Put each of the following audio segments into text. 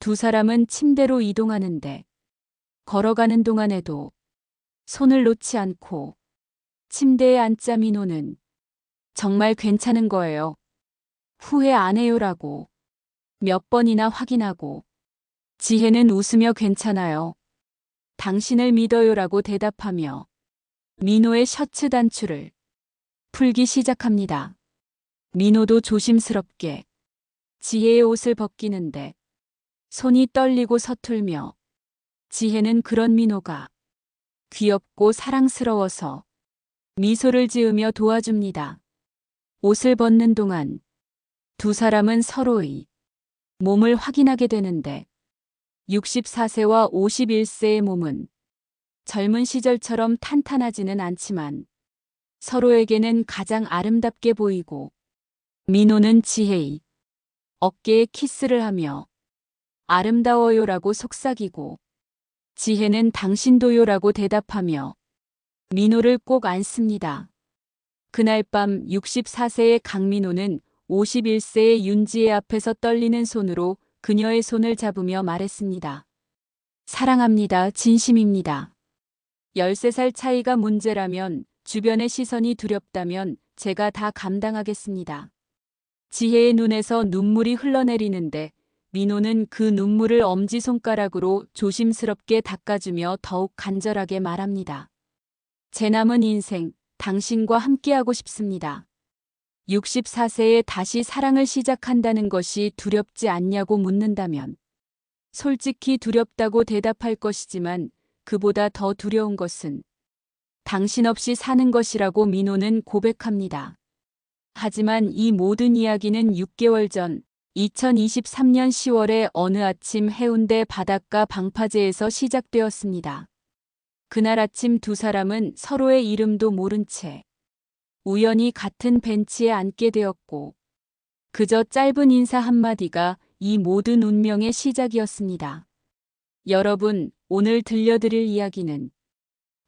두 사람은 침대로 이동하는데 걸어가는 동안에도 손을 놓지 않고 침대에 앉자 민호는 정말 괜찮은 거예요. 후회 안 해요라고 몇 번이나 확인하고 지혜는 웃으며 괜찮아요. 당신을 믿어요라고 대답하며 민호의 셔츠 단추를 풀기 시작합니다. 민호도 조심스럽게 지혜의 옷을 벗기는데 손이 떨리고 서툴며 지혜는 그런 민호가 귀엽고 사랑스러워서 미소를 지으며 도와줍니다. 옷을 벗는 동안 두 사람은 서로의 몸을 확인하게 되는데 64세와 51세의 몸은 젊은 시절처럼 탄탄하지는 않지만 서로에게는 가장 아름답게 보이고 민호는 지혜의 어깨에 키스를 하며 아름다워요라고 속삭이고 지혜는 당신도요라고 대답하며 민호를 꼭 안습니다. 그날 밤 64세의 강민호는 51세의 윤지혜 앞에서 떨리는 손으로 그녀의 손을 잡으며 말했습니다. 사랑합니다. 진심입니다. 13살 차이가 문제라면, 주변의 시선이 두렵다면 제가 다 감당하겠습니다. 지혜의 눈에서 눈물이 흘러내리는데 민호는 그 눈물을 엄지손가락으로 조심스럽게 닦아주며 더욱 간절하게 말합니다. 제 남은 인생, 당신과 함께하고 싶습니다. 64세에 다시 사랑을 시작한다는 것이 두렵지 않냐고 묻는다면 솔직히 두렵다고 대답할 것이지만 그보다 더 두려운 것은 당신 없이 사는 것이라고 민호는 고백합니다. 하지만 이 모든 이야기는 6개월 전 2023년 10월의 어느 아침 해운대 바닷가 방파제에서 시작되었습니다. 그날 아침 두 사람은 서로의 이름도 모른 채 우연히 같은 벤치에 앉게 되었고 그저 짧은 인사 한마디가 이 모든 운명의 시작이었습니다. 여러분, 오늘 들려드릴 이야기는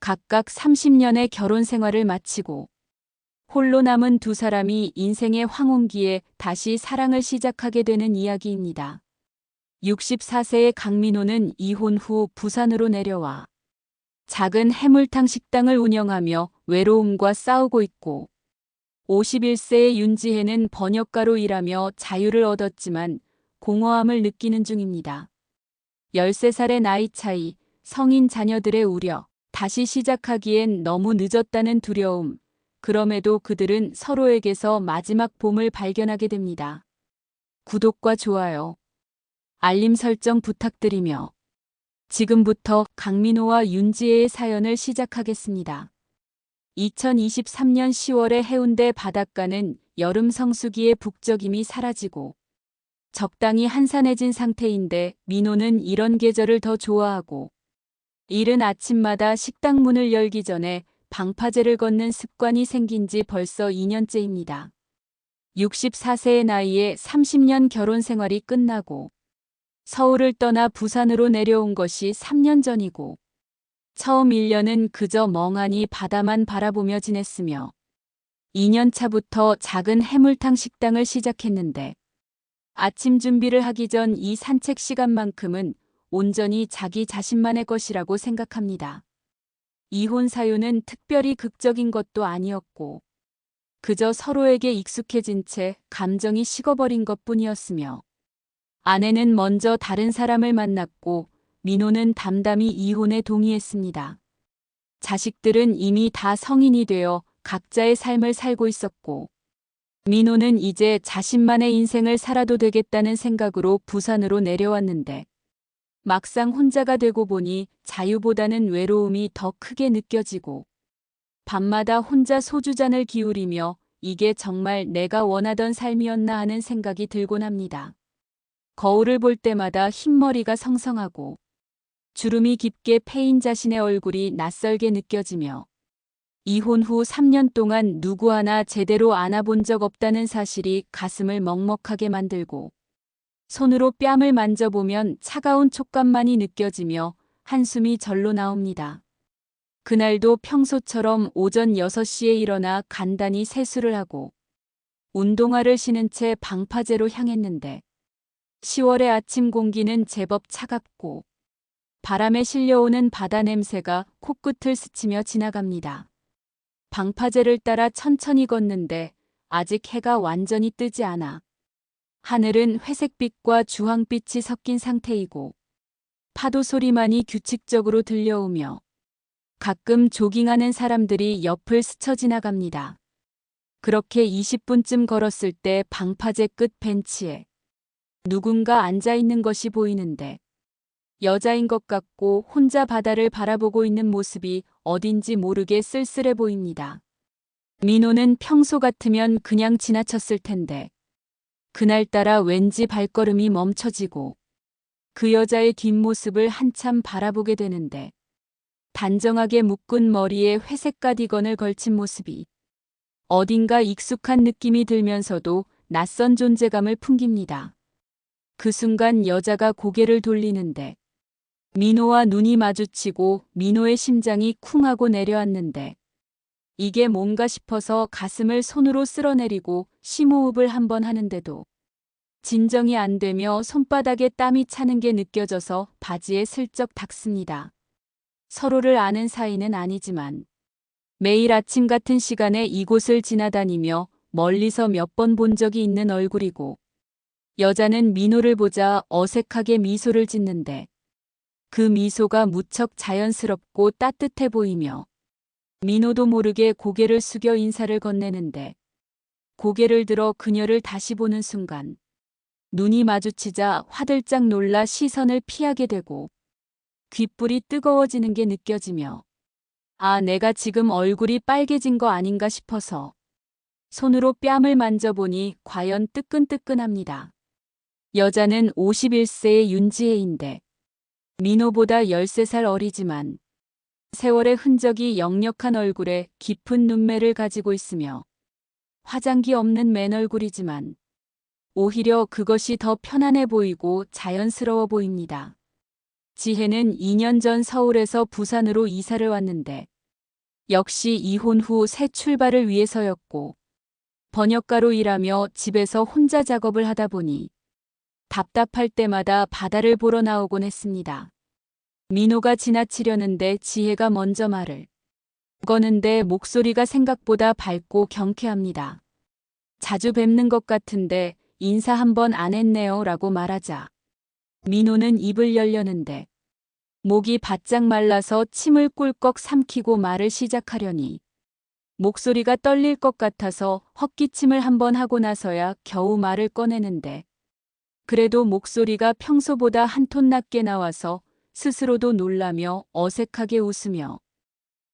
각각 30년의 결혼 생활을 마치고 홀로 남은 두 사람이 인생의 황혼기에 다시 사랑을 시작하게 되는 이야기입니다. 64세의 강민호는 이혼 후 부산으로 내려와 작은 해물탕 식당을 운영하며 외로움과 싸우고 있고 51세의 윤지혜는 번역가로 일하며 자유를 얻었지만 공허함을 느끼는 중입니다. 13살의 나이 차이, 성인 자녀들의 우려, 다시 시작하기엔 너무 늦었다는 두려움, 그럼에도 그들은 서로에게서 마지막 봄을 발견하게 됩니다. 구독과 좋아요, 알림 설정 부탁드리며 지금부터 강민호와 윤지혜의 사연을 시작하겠습니다. 2023년 10월의 해운대 바닷가는 여름 성수기의 북적임이 사라지고 적당히 한산해진 상태인데 민호는 이런 계절을 더 좋아하고 이른 아침마다 식당 문을 열기 전에 방파제를 걷는 습관이 생긴 지 벌써 2년째입니다. 64세의 나이에 30년 결혼 생활이 끝나고 서울을 떠나 부산으로 내려온 것이 3년 전이고 처음 1년은 그저 멍하니 바다만 바라보며 지냈으며 2년 차부터 작은 해물탕 식당을 시작했는데 아침 준비를 하기 전 이 산책 시간만큼은 온전히 자기 자신만의 것이라고 생각합니다. 이혼 사유는 특별히 극적인 것도 아니었고 그저 서로에게 익숙해진 채 감정이 식어버린 것뿐이었으며 아내는 먼저 다른 사람을 만났고 민호는 담담히 이혼에 동의했습니다. 자식들은 이미 다 성인이 되어 각자의 삶을 살고 있었고 민호는 이제 자신만의 인생을 살아도 되겠다는 생각으로 부산으로 내려왔는데 막상 혼자가 되고 보니 자유보다는 외로움이 더 크게 느껴지고 밤마다 혼자 소주잔을 기울이며 이게 정말 내가 원하던 삶이었나 하는 생각이 들곤 합니다. 거울을 볼 때마다 흰머리가 성성하고 주름이 깊게 패인 자신의 얼굴이 낯설게 느껴지며 이혼 후 3년 동안 누구 하나 제대로 안아본 적 없다는 사실이 가슴을 먹먹하게 만들고 손으로 뺨을 만져보면 차가운 촉감만이 느껴지며 한숨이 절로 나옵니다. 그날도 평소처럼 오전 6시에 일어나 간단히 세수를 하고 운동화를 신은 채 방파제로 향했는데 10월의 아침 공기는 제법 차갑고 바람에 실려오는 바다 냄새가 코끝을 스치며 지나갑니다. 방파제를 따라 천천히 걷는데 아직 해가 완전히 뜨지 않아 하늘은 회색빛과 주황빛이 섞인 상태이고 파도 소리만이 규칙적으로 들려오며 가끔 조깅하는 사람들이 옆을 스쳐 지나갑니다. 그렇게 20분쯤 걸었을 때 방파제 끝 벤치에 누군가 앉아 있는 것이 보이는데 여자인 것 같고 혼자 바다를 바라보고 있는 모습이 어딘지 모르게 쓸쓸해 보입니다. 민호는 평소 같으면 그냥 지나쳤을 텐데 그날따라 왠지 발걸음이 멈춰지고 그 여자의 뒷모습을 한참 바라보게 되는데 단정하게 묶은 머리에 회색 가디건을 걸친 모습이 어딘가 익숙한 느낌이 들면서도 낯선 존재감을 풍깁니다. 그 순간 여자가 고개를 돌리는데 민호와 눈이 마주치고 민호의 심장이 쿵 하고 내려앉는데 이게 뭔가 싶어서 가슴을 손으로 쓸어내리고 심호흡을 한번 하는데도 진정이 안 되며 손바닥에 땀이 차는 게 느껴져서 바지에 슬쩍 닦습니다. 서로를 아는 사이는 아니지만 매일 아침 같은 시간에 이곳을 지나다니며 멀리서 몇 번 본 적이 있는 얼굴이고 여자는 민호를 보자 어색하게 미소를 짓는데 그 미소가 무척 자연스럽고 따뜻해 보이며 민호도 모르게 고개를 숙여 인사를 건네는데 고개를 들어 그녀를 다시 보는 순간 눈이 마주치자 화들짝 놀라 시선을 피하게 되고 귓불이 뜨거워지는 게 느껴지며 아, 내가 지금 얼굴이 빨개진 거 아닌가 싶어서 손으로 뺨을 만져보니 과연 뜨끈뜨끈합니다. 여자는 51세의 윤지혜인데 민호보다 13살 어리지만 세월의 흔적이 역력한 얼굴에 깊은 눈매를 가지고 있으며 화장기 없는 맨 얼굴이지만 오히려 그것이 더 편안해 보이고 자연스러워 보입니다. 지혜는 2년 전 서울에서 부산으로 이사를 왔는데 역시 이혼 후 새 출발을 위해서였고 번역가로 일하며 집에서 혼자 작업을 하다 보니 답답할 때마다 바다를 보러 나오곤 했습니다. 민호가 지나치려는데 지혜가 먼저 말을 거는데 목소리가 생각보다 밝고 경쾌합니다. 자주 뵙는 것 같은데 인사 한번 안 했네요 라고 말하자 민호는 입을 열려는데 목이 바짝 말라서 침을 꿀꺽 삼키고 말을 시작하려니 목소리가 떨릴 것 같아서 헛기침을 한번 하고 나서야 겨우 말을 꺼내는데 그래도 목소리가 평소보다 한 톤 낮게 나와서 스스로도 놀라며 어색하게 웃으며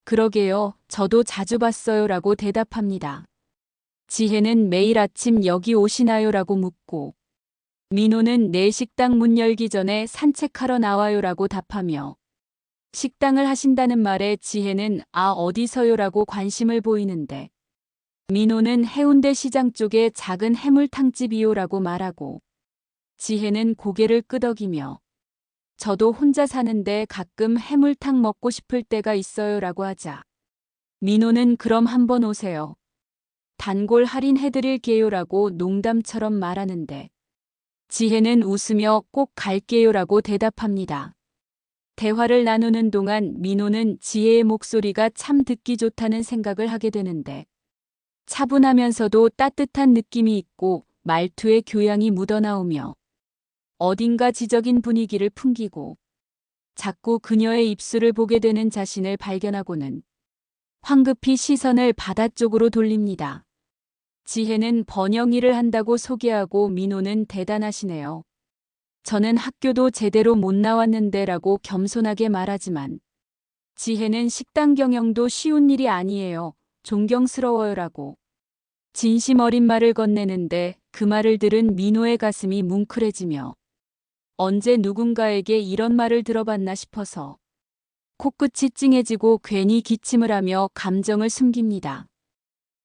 그러게요, 저도 자주 봤어요 라고 대답합니다. 지혜는 매일 아침 여기 오시나요 라고 묻고 민호는 내 식당 문 열기 전에 산책하러 나와요 라고 답하며 식당을 하신다는 말에 지혜는 아 어디서요 라고 관심을 보이는데 민호는 해운대 시장 쪽에 작은 해물탕집이요 라고 말하고 지혜는 고개를 끄덕이며 저도 혼자 사는데 가끔 해물탕 먹고 싶을 때가 있어요 라고 하자 민호는 그럼 한번 오세요. 단골 할인해드릴게요 라고 농담처럼 말하는데 지혜는 웃으며 꼭 갈게요 라고 대답합니다. 대화를 나누는 동안 민호는 지혜의 목소리가 참 듣기 좋다는 생각을 하게 되는데 차분하면서도 따뜻한 느낌이 있고 말투에 교양이 묻어나오며 어딘가 지적인 분위기를 풍기고 자꾸 그녀의 입술을 보게 되는 자신을 발견하고는 황급히 시선을 바다 쪽으로 돌립니다. 지혜는 번역 일을 한다고 소개하고 민호는 대단하시네요. 저는 학교도 제대로 못 나왔는데 라고 겸손하게 말하지만 지혜는 식당 경영도 쉬운 일이 아니에요. 존경스러워요 라고 진심 어린 말을 건네는데 그 말을 들은 민호의 가슴이 뭉클해지며 언제 누군가에게 이런 말을 들어봤나 싶어서 코끝이 찡해지고 괜히 기침을 하며 감정을 숨깁니다.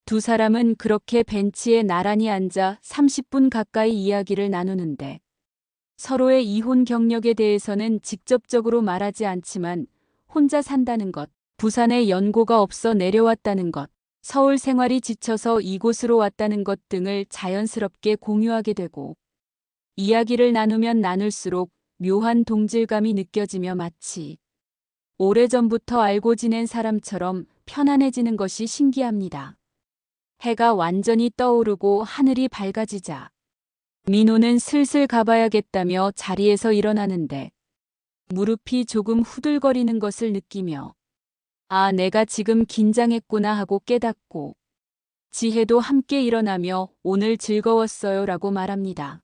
두 사람은 그렇게 벤치에 나란히 앉아 30분 가까이 이야기를 나누는데 서로의 이혼 경력에 대해서는 직접적으로 말하지 않지만 혼자 산다는 것, 부산에 연고가 없어 내려왔다는 것, 서울 생활이 지쳐서 이곳으로 왔다는 것 등을 자연스럽게 공유하게 되고 이야기를 나누면 나눌수록 묘한 동질감이 느껴지며 마치 오래전부터 알고 지낸 사람처럼 편안해지는 것이 신기합니다. 해가 완전히 떠오르고 하늘이 밝아지자 민호는 슬슬 가봐야겠다며 자리에서 일어나는데 무릎이 조금 후들거리는 것을 느끼며 아, 내가 지금 긴장했구나 하고 깨닫고 지혜도 함께 일어나며 오늘 즐거웠어요 라고 말합니다.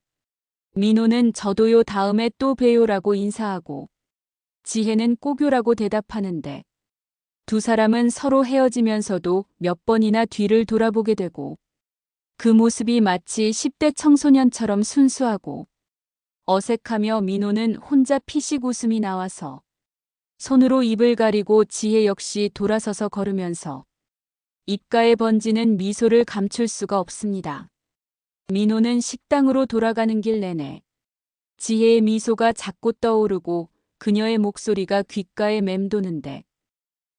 민호는 저도요 다음에 또 봬요라고 인사하고 지혜는 꼭요라고 대답하는데 두 사람은 서로 헤어지면서도 몇 번이나 뒤를 돌아보게 되고 그 모습이 마치 10대 청소년처럼 순수하고 어색하며 민호는 혼자 피식 웃음이 나와서 손으로 입을 가리고 지혜 역시 돌아서서 걸으면서 입가에 번지는 미소를 감출 수가 없습니다. 민호는 식당으로 돌아가는 길 내내 지혜의 미소가 자꾸 떠오르고 그녀의 목소리가 귓가에 맴도는데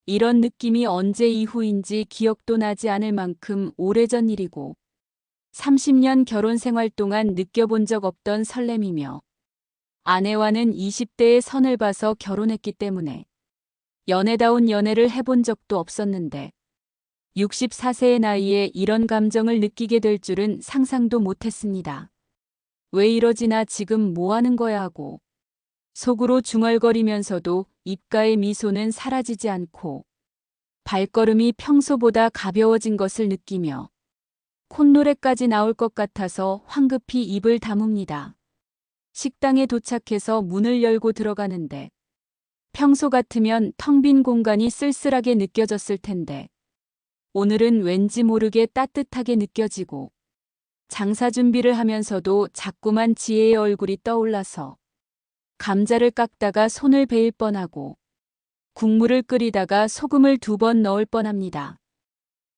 이런 느낌이 언제 이후인지 기억도 나지 않을 만큼 오래전 일이고 30년 결혼 생활 동안 느껴본 적 없던 설렘이며 아내와는 20대의 선을 봐서 결혼했기 때문에 연애다운 연애를 해본 적도 없었는데 64세의 나이에 이런 감정을 느끼게 될 줄은 상상도 못했습니다. 왜 이러지 나 지금 뭐 하는 거야 하고 속으로 중얼거리면서도 입가의 미소는 사라지지 않고 발걸음이 평소보다 가벼워진 것을 느끼며 콧노래까지 나올 것 같아서 황급히 입을 다뭅니다. 식당에 도착해서 문을 열고 들어가는데 평소 같으면 텅 빈 공간이 쓸쓸하게 느껴졌을 텐데 오늘은 왠지 모르게 따뜻하게 느껴지고 장사 준비를 하면서도 자꾸만 지혜의 얼굴이 떠올라서 감자를 깎다가 손을 베일 뻔하고 국물을 끓이다가 소금을 2번 넣을 뻔합니다.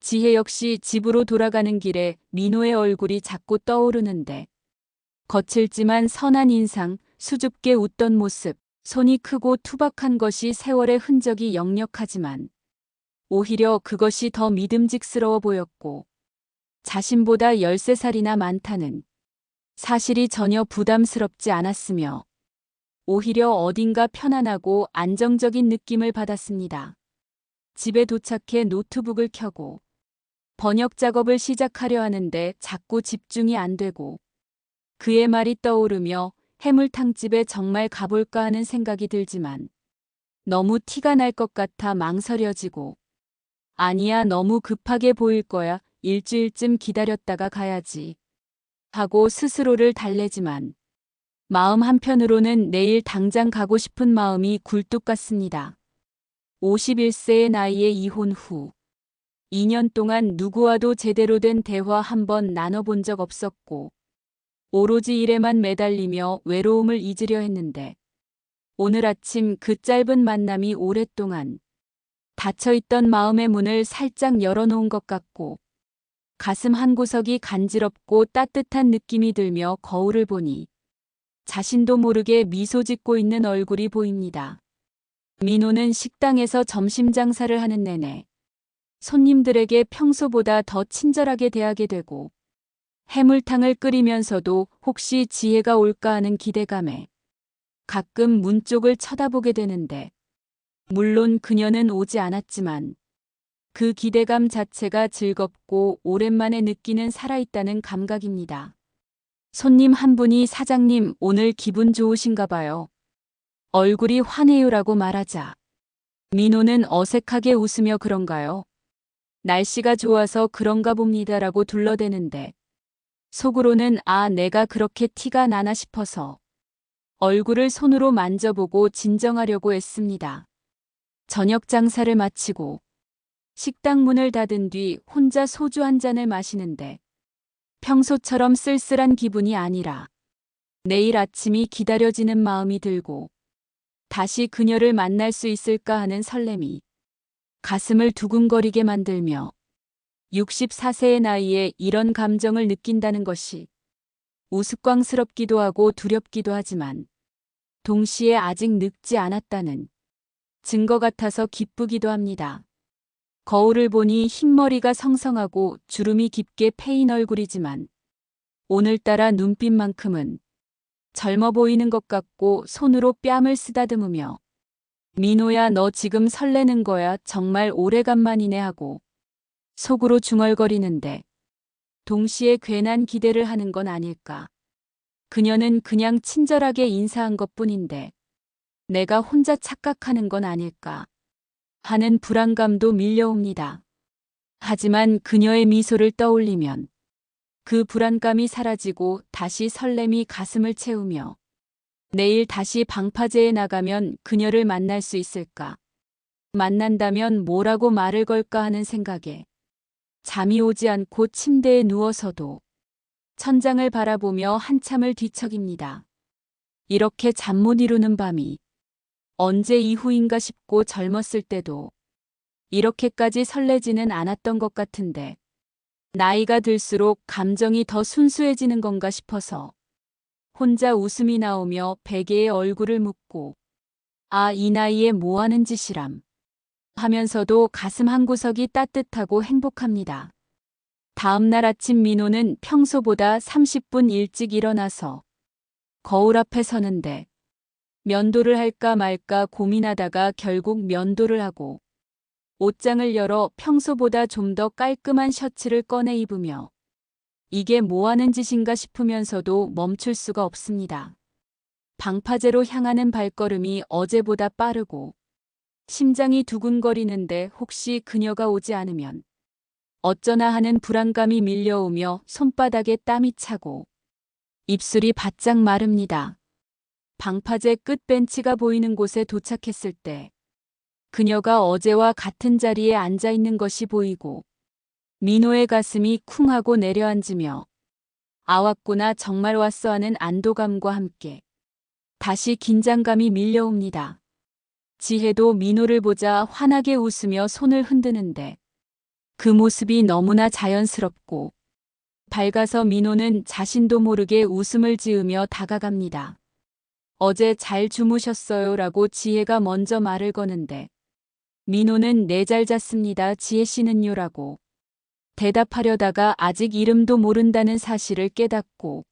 지혜 역시 집으로 돌아가는 길에 민호의 얼굴이 자꾸 떠오르는데 거칠지만 선한 인상, 수줍게 웃던 모습, 손이 크고 투박한 것이 세월의 흔적이 역력하지만 오히려 그것이 더 믿음직스러워 보였고 자신보다 13살이나 많다는 사실이 전혀 부담스럽지 않았으며 오히려 어딘가 편안하고 안정적인 느낌을 받았습니다. 집에 도착해 노트북을 켜고 번역 작업을 시작하려 하는데 자꾸 집중이 안 되고 그의 말이 떠오르며 해물탕집에 정말 가볼까 하는 생각이 들지만 너무 티가 날 것 같아 망설여지고 아니야 너무 급하게 보일 거야 일주일쯤 기다렸다가 가야지 하고 스스로를 달래지만 마음 한편으로는 내일 당장 가고 싶은 마음이 굴뚝 같습니다. 51세의 나이에 이혼 후 2년 동안 누구와도 제대로 된 대화 한 번 나눠본 적 없었고 오로지 일에만 매달리며 외로움을 잊으려 했는데 오늘 아침 그 짧은 만남이 오랫동안 닫혀있던 마음의 문을 살짝 열어놓은 것 같고 가슴 한구석이 간지럽고 따뜻한 느낌이 들며 거울을 보니 자신도 모르게 미소 짓고 있는 얼굴이 보입니다. 민호는 식당에서 점심 장사를 하는 내내 손님들에게 평소보다 더 친절하게 대하게 되고 해물탕을 끓이면서도 혹시 지혜가 올까 하는 기대감에 가끔 문 쪽을 쳐다보게 되는데 물론 그녀는 오지 않았지만 그 기대감 자체가 즐겁고 오랜만에 느끼는 살아있다는 감각입니다. 손님 한 분이 사장님 오늘 기분 좋으신가 봐요. 얼굴이 환해요라고 말하자 민호는 어색하게 웃으며 그런가요? 날씨가 좋아서 그런가 봅니다라고 둘러대는데 속으로는 아 내가 그렇게 티가 나나 싶어서 얼굴을 손으로 만져보고 진정하려고 했습니다. 저녁 장사를 마치고 식당 문을 닫은 뒤 혼자 소주 한 잔을 마시는데 평소처럼 쓸쓸한 기분이 아니라 내일 아침이 기다려지는 마음이 들고 다시 그녀를 만날 수 있을까 하는 설렘이 가슴을 두근거리게 만들며 64세의 나이에 이런 감정을 느낀다는 것이 우스꽝스럽기도 하고 두렵기도 하지만 동시에 아직 늙지 않았다는 증거 같아서 기쁘기도 합니다. 거울을 보니 흰머리가 성성하고 주름이 깊게 패인 얼굴이지만 오늘따라 눈빛만큼은 젊어 보이는 것 같고 손으로 뺨을 쓰다듬으며 민호야 너 지금 설레는 거야 정말 오래간만이네 하고 속으로 중얼거리는데 동시에 괜한 기대를 하는 건 아닐까. 그녀는 그냥 친절하게 인사한 것뿐인데 내가 혼자 착각하는 건 아닐까 하는 불안감도 밀려옵니다. 하지만 그녀의 미소를 떠올리면 그 불안감이 사라지고 다시 설렘이 가슴을 채우며 내일 다시 방파제에 나가면 그녀를 만날 수 있을까? 만난다면 뭐라고 말을 걸까 하는 생각에 잠이 오지 않고 침대에 누워서도 천장을 바라보며 한참을 뒤척입니다. 이렇게 잠 못 이루는 밤이 언제 이후인가 싶고 젊었을 때도 이렇게까지 설레지는 않았던 것 같은데 나이가 들수록 감정이 더 순수해지는 건가 싶어서 혼자 웃음이 나오며 베개에 얼굴을 묻고 아, 이 나이에 뭐 하는 짓이람 하면서도 가슴 한구석이 따뜻하고 행복합니다. 다음 날 아침 민호는 평소보다 30분 일찍 일어나서 거울 앞에 서는데 면도를 할까 말까 고민하다가 결국 면도를 하고 옷장을 열어 평소보다 좀 더 깔끔한 셔츠를 꺼내 입으며 이게 뭐 하는 짓인가 싶으면서도 멈출 수가 없습니다. 방파제로 향하는 발걸음이 어제보다 빠르고 심장이 두근거리는데 혹시 그녀가 오지 않으면 어쩌나 하는 불안감이 밀려오며 손바닥에 땀이 차고 입술이 바짝 마릅니다. 방파제 끝 벤치가 보이는 곳에 도착했을 때 그녀가 어제와 같은 자리에 앉아 있는 것이 보이고 민호의 가슴이 쿵 하고 내려앉으며 아 왔구나 정말 왔어 하는 안도감과 함께 다시 긴장감이 밀려옵니다. 지혜도 민호를 보자 환하게 웃으며 손을 흔드는데 그 모습이 너무나 자연스럽고 밝아서 민호는 자신도 모르게 웃음을 지으며 다가갑니다. 어제 잘 주무셨어요 라고 지혜가 먼저 말을 거는데 민호는 네 잘 잤습니다. 지혜 씨는요 라고 대답하려다가 아직 이름도 모른다는 사실을 깨닫고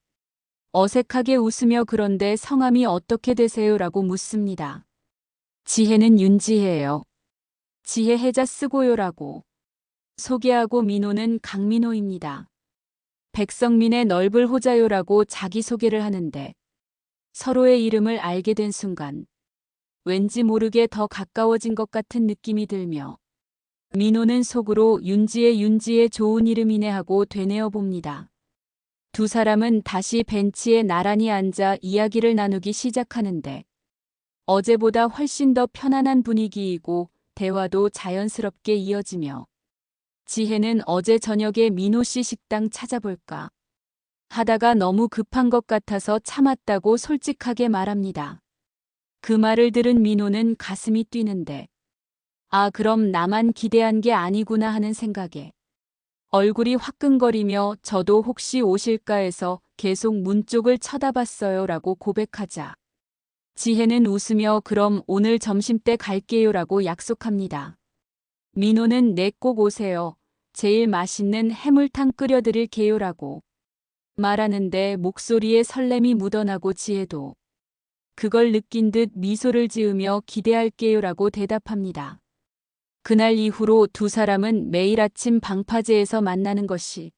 어색하게 웃으며 그런데 성함이 어떻게 되세요? 라고 묻습니다. 지혜는 윤지혜예요. 지혜 해자 쓰고요 라고 소개하고 민호는 강민호입니다. 백성민의 널불 호자요라고 자기소개를 하는데 서로의 이름을 알게 된 순간 왠지 모르게 더 가까워진 것 같은 느낌이 들며 민호는 속으로 윤지혜 좋은 이름이네 하고 되뇌어 봅니다. 두 사람은 다시 벤치에 나란히 앉아 이야기를 나누기 시작하는데 어제보다 훨씬 더 편안한 분위기이고 대화도 자연스럽게 이어지며 지혜는 어제 저녁에 민호 씨 식당 찾아볼까 하다가 너무 급한 것 같아서 참았다고 솔직하게 말합니다. 그 말을 들은 민호는 가슴이 뛰는데 아 그럼 나만 기대한 게 아니구나 하는 생각에 얼굴이 화끈거리며 저도 혹시 오실까 해서 계속 문 쪽을 쳐다봤어요 라고 고백하자 지혜는 웃으며 그럼 오늘 점심때 갈게요 라고 약속합니다. 민호는 네 꼭 오세요. 제일 맛있는 해물탕 끓여드릴게요 라고 말하는데 목소리에 설렘이 묻어나고 지혜도 그걸 느낀 듯 미소를 지으며 기대할게요 라고 대답합니다. 그날 이후로 두 사람은 매일 아침 방파제에서 만나는 것이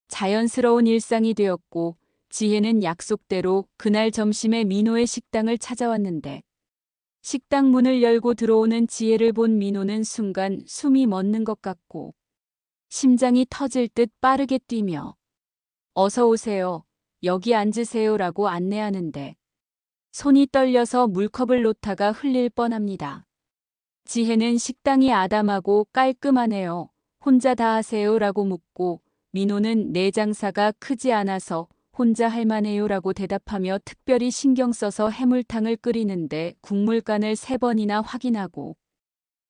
자연스러운 일상이 되었고 지혜는 약속대로 그날 점심에 민호의 식당을 찾아왔는데 식당 문을 열고 들어오는 지혜를 본 민호는 순간 숨이 멎는 것 같고 심장이 터질 듯 빠르게 뛰며 어서 오세요. 여기 앉으세요 라고 안내하는데 손이 떨려서 물컵을 놓다가 흘릴 뻔합니다. 지혜는 식당이 아담하고 깔끔하네요. 혼자 다 하세요 라고 묻고 민호는 내 장사가 크지 않아서 혼자 할 만해요 라고 대답하며 특별히 신경 써서 해물탕을 끓이는데 국물간을 3번이나 확인하고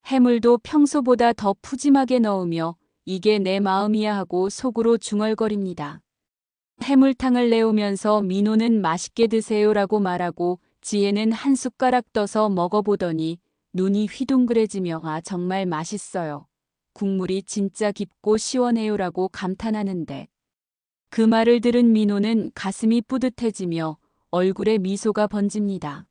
해물도 평소보다 더 푸짐하게 넣으며 이게 내 마음이야 하고 속으로 중얼거립니다. 해물탕을 내오면서 민호는 맛있게 드세요 라고 말하고 지혜는 한 숟가락 떠서 먹어보더니 눈이 휘둥그레지며 아 정말 맛있어요. 국물이 진짜 깊고 시원해요 라고 감탄하는데 그 말을 들은 민호는 가슴이 뿌듯해지며 얼굴에 미소가 번집니다.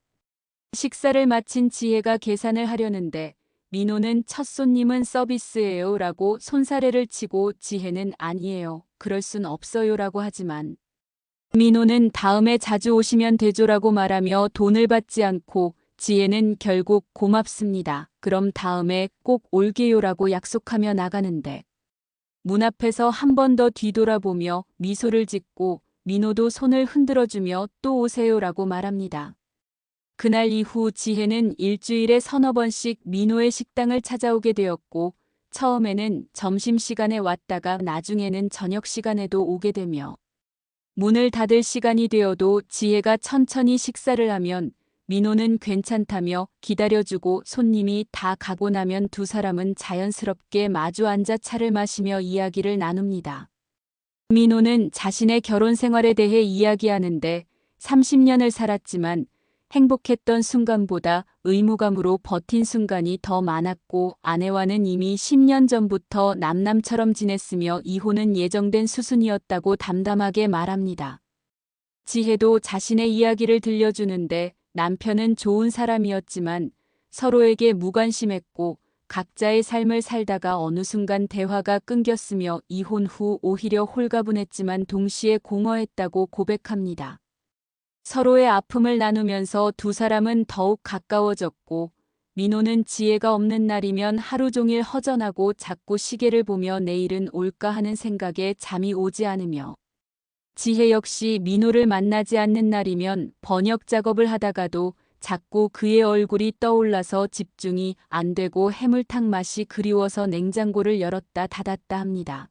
식사를 마친 지혜가 계산을 하려는데 민호는 첫 손님은 서비스예요 라고 손사래를 치고 지혜는 아니에요. 그럴 순 없어요 라고 하지만 민호는 다음에 자주 오시면 되죠라고 말하며 돈을 받지 않고 지혜는 결국 고맙습니다. 그럼 다음에 꼭 올게요라고 약속하며 나가는데 문 앞에서 한 번 더 뒤돌아보며 미소를 짓고 민호도 손을 흔들어주며 또 오세요라고 말합니다. 그날 이후 지혜는 일주일에 서너 번씩 민호의 식당을 찾아오게 되었고 처음에는 점심시간에 왔다가 나중에는 저녁시간에도 오게 되며 문을 닫을 시간이 되어도 지혜가 천천히 식사를 하면 민호는 괜찮다며 기다려주고 손님이 다 가고 나면 두 사람은 자연스럽게 마주 앉아 차를 마시며 이야기를 나눕니다. 민호는 자신의 결혼 생활에 대해 이야기하는데 30년을 살았지만 행복했던 순간보다 의무감으로 버틴 순간이 더 많았고 아내와는 이미 10년 전부터 남남처럼 지냈으며 이혼은 예정된 수순이었다고 담담하게 말합니다. 지혜도 자신의 이야기를 들려주는데 남편은 좋은 사람이었지만 서로에게 무관심했고 각자의 삶을 살다가 어느 순간 대화가 끊겼으며 이혼 후 오히려 홀가분했지만 동시에 공허했다고 고백합니다. 서로의 아픔을 나누면서 두 사람은 더욱 가까워졌고 민호는 지혜가 없는 날이면 하루 종일 허전하고 자꾸 시계를 보며 내일은 올까 하는 생각에 잠이 오지 않으며 지혜 역시 민호를 만나지 않는 날이면 번역 작업을 하다가도 자꾸 그의 얼굴이 떠올라서 집중이 안 되고 해물탕 맛이 그리워서 냉장고를 열었다 닫았다 합니다.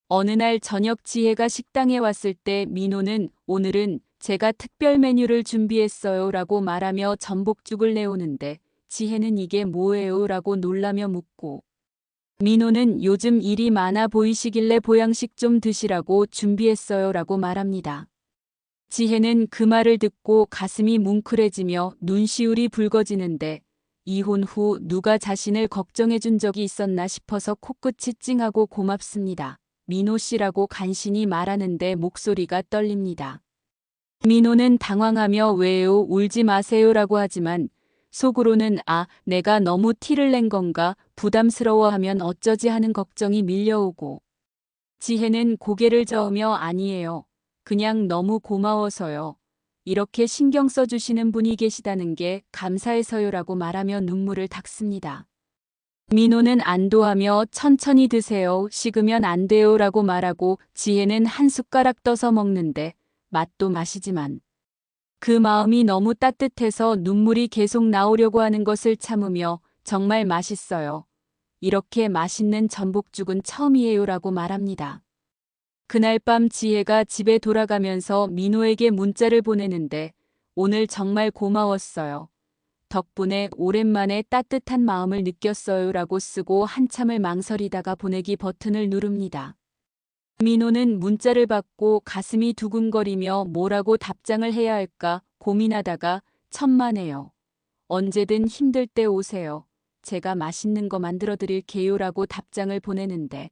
어느 날 저녁 지혜가 식당에 왔을 때 민호는 오늘은 제가 특별 메뉴를 준비했어요 라고 말하며 전복죽을 내오는데 지혜는 이게 뭐예요 라고 놀라며 묻고 민호는 요즘 일이 많아 보이시길래 보양식 좀 드시라고 준비했어요 라고 말합니다. 지혜는 그 말을 듣고 가슴이 뭉클해지며 눈시울이 붉어지는데 이혼 후 누가 자신을 걱정해 준 적이 있었나 싶어서 코끝이 찡하고 고맙습니다. 민호 씨라고 간신히 말하는데 목소리가 떨립니다. 민호는 당황하며 왜요 울지 마세요라고 하지만 속으로는 내가 너무 티를 낸 건가 부담스러워하면 어쩌지 하는 걱정이 밀려오고 지혜는 고개를 저으며 아니에요. 그냥 너무 고마워서요. 이렇게 신경 써주시는 분이 계시다는 게 감사해서요라고 말하며 눈물을 닦습니다. 민호는 안도하며 천천히 드세요. 식으면 안 돼요라고 말하고 지혜는 한 숟가락 떠서 먹는데 맛도 맛이지만 그 마음이 너무 따뜻해서 눈물이 계속 나오려고 하는 것을 참으며 정말 맛있어요. 이렇게 맛있는 전복죽은 처음이에요라고 말합니다. 그날 밤 지혜가 집에 돌아가면서 민호에게 문자를 보내는데 오늘 정말 고마웠어요. 덕분에 오랜만에 따뜻한 마음을 느꼈어요라고 쓰고 한참을 망설이다가 보내기 버튼을 누릅니다. 민호는 문자를 받고 가슴이 두근거리며 뭐라고 답장을 해야 할까 고민하다가 천만에요. 언제든 힘들 때 오세요. 제가 맛있는 거 만들어 드릴게요라고 답장을 보내는데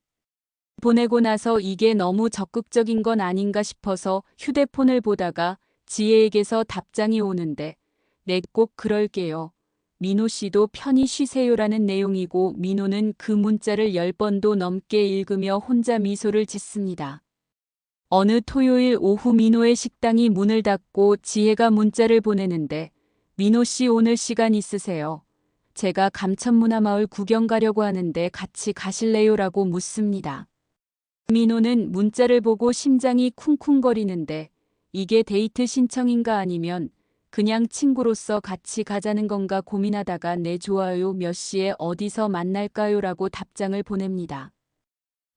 보내고 나서 이게 너무 적극적인 건 아닌가 싶어서 휴대폰을 보다가 지혜에게서 답장이 오는데 네, 꼭 그럴게요. 민호 씨도 편히 쉬세요라는 내용이고 민호는 그 문자를 10번도 넘게 읽으며 혼자 미소를 짓습니다. 어느 토요일 오후 민호의 식당이 문을 닫고 지혜가 문자를 보내는데 민호 씨 오늘 시간 있으세요? 제가 감천문화마을 구경 가려고 하는데 같이 가실래요라고 묻습니다. 민호는 문자를 보고 심장이 쿵쿵거리는데 이게 데이트 신청인가 아니면 그냥 친구로서 같이 가자는 건가 고민하다가 네 좋아요 몇 시에 어디서 만날까요? 라고 답장을 보냅니다.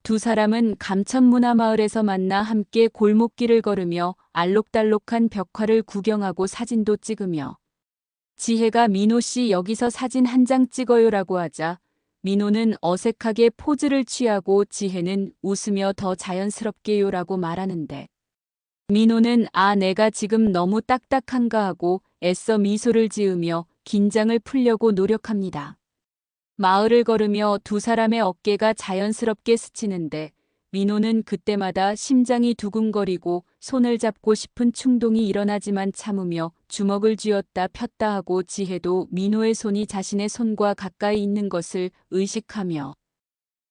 두 사람은 감천문화마을에서 만나 함께 골목길을 걸으며 알록달록한 벽화를 구경하고 사진도 찍으며 지혜가 민호 씨 여기서 사진 한 장 찍어요라고 하자 민호는 어색하게 포즈를 취하고 지혜는 웃으며 더 자연스럽게요라고 말하는데 민호는 내가 지금 너무 딱딱한가 하고 애써 미소를 지으며 긴장을 풀려고 노력합니다. 마을을 걸으며 두 사람의 어깨가 자연스럽게 스치는데 민호는 그때마다 심장이 두근거리고 손을 잡고 싶은 충동이 일어나지만 참으며 주먹을 쥐었다 폈다 하고 지혜도 민호의 손이 자신의 손과 가까이 있는 것을 의식하며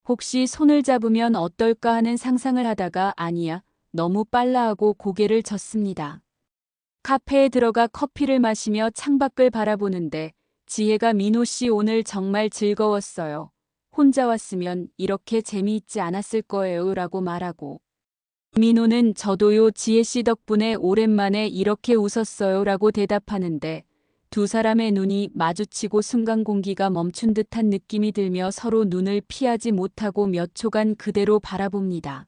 혹시 손을 잡으면 어떨까 하는 상상을 하다가 아니야, 너무 빨라 하고 고개를 젓습니다. 카페에 들어가 커피를 마시며 창밖을 바라보는데 지혜가 민호 씨 오늘 정말 즐거웠어요. 혼자 왔으면 이렇게 재미있지 않았을 거예요 라고 말하고 민호는 저도요 지혜 씨 덕분에 오랜만에 이렇게 웃었어요 라고 대답하는데 두 사람의 눈이 마주치고 순간 공기가 멈춘 듯한 느낌이 들며 서로 눈을 피하지 못하고 몇 초간 그대로 바라봅니다.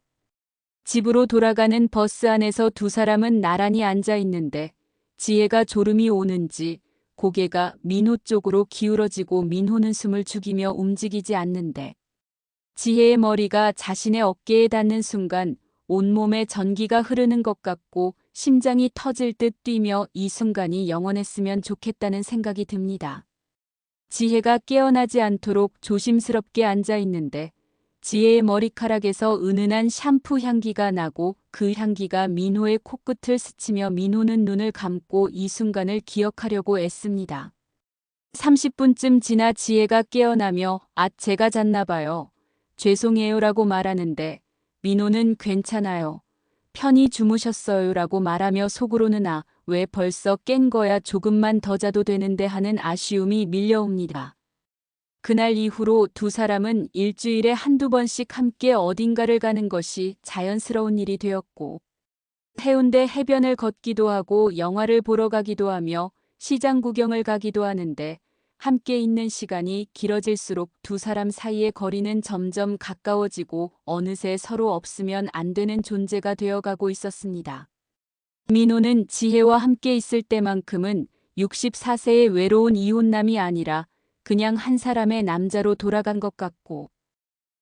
집으로 돌아가는 버스 안에서 두 사람은 나란히 앉아 있는데 지혜가 졸음이 오는지 고개가 민호 쪽으로 기울어지고 민호는 숨을 죽이며 움직이지 않는데 지혜의 머리가 자신의 어깨에 닿는 순간 온몸에 전기가 흐르는 것 같고 심장이 터질 듯 뛰며 이 순간이 영원했으면 좋겠다는 생각이 듭니다. 지혜가 깨어나지 않도록 조심스럽게 앉아 있는데 지혜의 머리카락에서 은은한 샴푸 향기가 나고 그 향기가 민호의 코끝을 스치며 민호는 눈을 감고 이 순간을 기억하려고 애씁니다. 30분쯤 지나 지혜가 깨어나며 제가 잤나 봐요. 죄송해요 라고 말하는데 민호는 괜찮아요. 편히 주무셨어요 라고 말하며 속으로는 왜 벌써 깬 거야 조금만 더 자도 되는데 하는 아쉬움이 밀려옵니다. 그날 이후로 두 사람은 일주일에 한두 번씩 함께 어딘가를 가는 것이 자연스러운 일이 되었고 해운대 해변을 걷기도 하고 영화를 보러 가기도 하며 시장 구경을 가기도 하는데 함께 있는 시간이 길어질수록 두 사람 사이의 거리는 점점 가까워지고 어느새 서로 없으면 안 되는 존재가 되어가고 있었습니다. 민호는 지혜와 함께 있을 때만큼은 64세의 외로운 이혼남이 아니라 그냥 한 사람의 남자로 돌아간 것 같고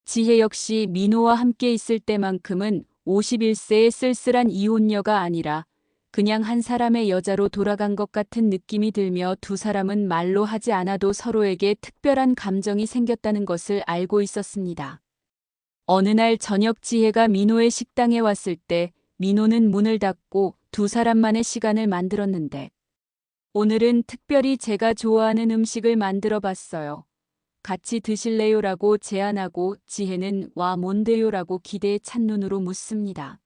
지혜 역시 민호와 함께 있을 때만큼은 51세의 쓸쓸한 이혼녀가 아니라 그냥 한 사람의 여자로 돌아간 것 같은 느낌이 들며 두 사람은 말로 하지 않아도 서로에게 특별한 감정이 생겼다는 것을 알고 있었습니다. 어느 날 저녁 지혜가 민호의 식당에 왔을 때 민호는 문을 닫고 두 사람만의 시간을 만들었는데 오늘은 특별히 제가 좋아하는 음식을 만들어 봤어요. 같이 드실래요? 라고 제안하고 지혜는 뭔데요? 라고 기대에 찬 눈으로 묻습니다.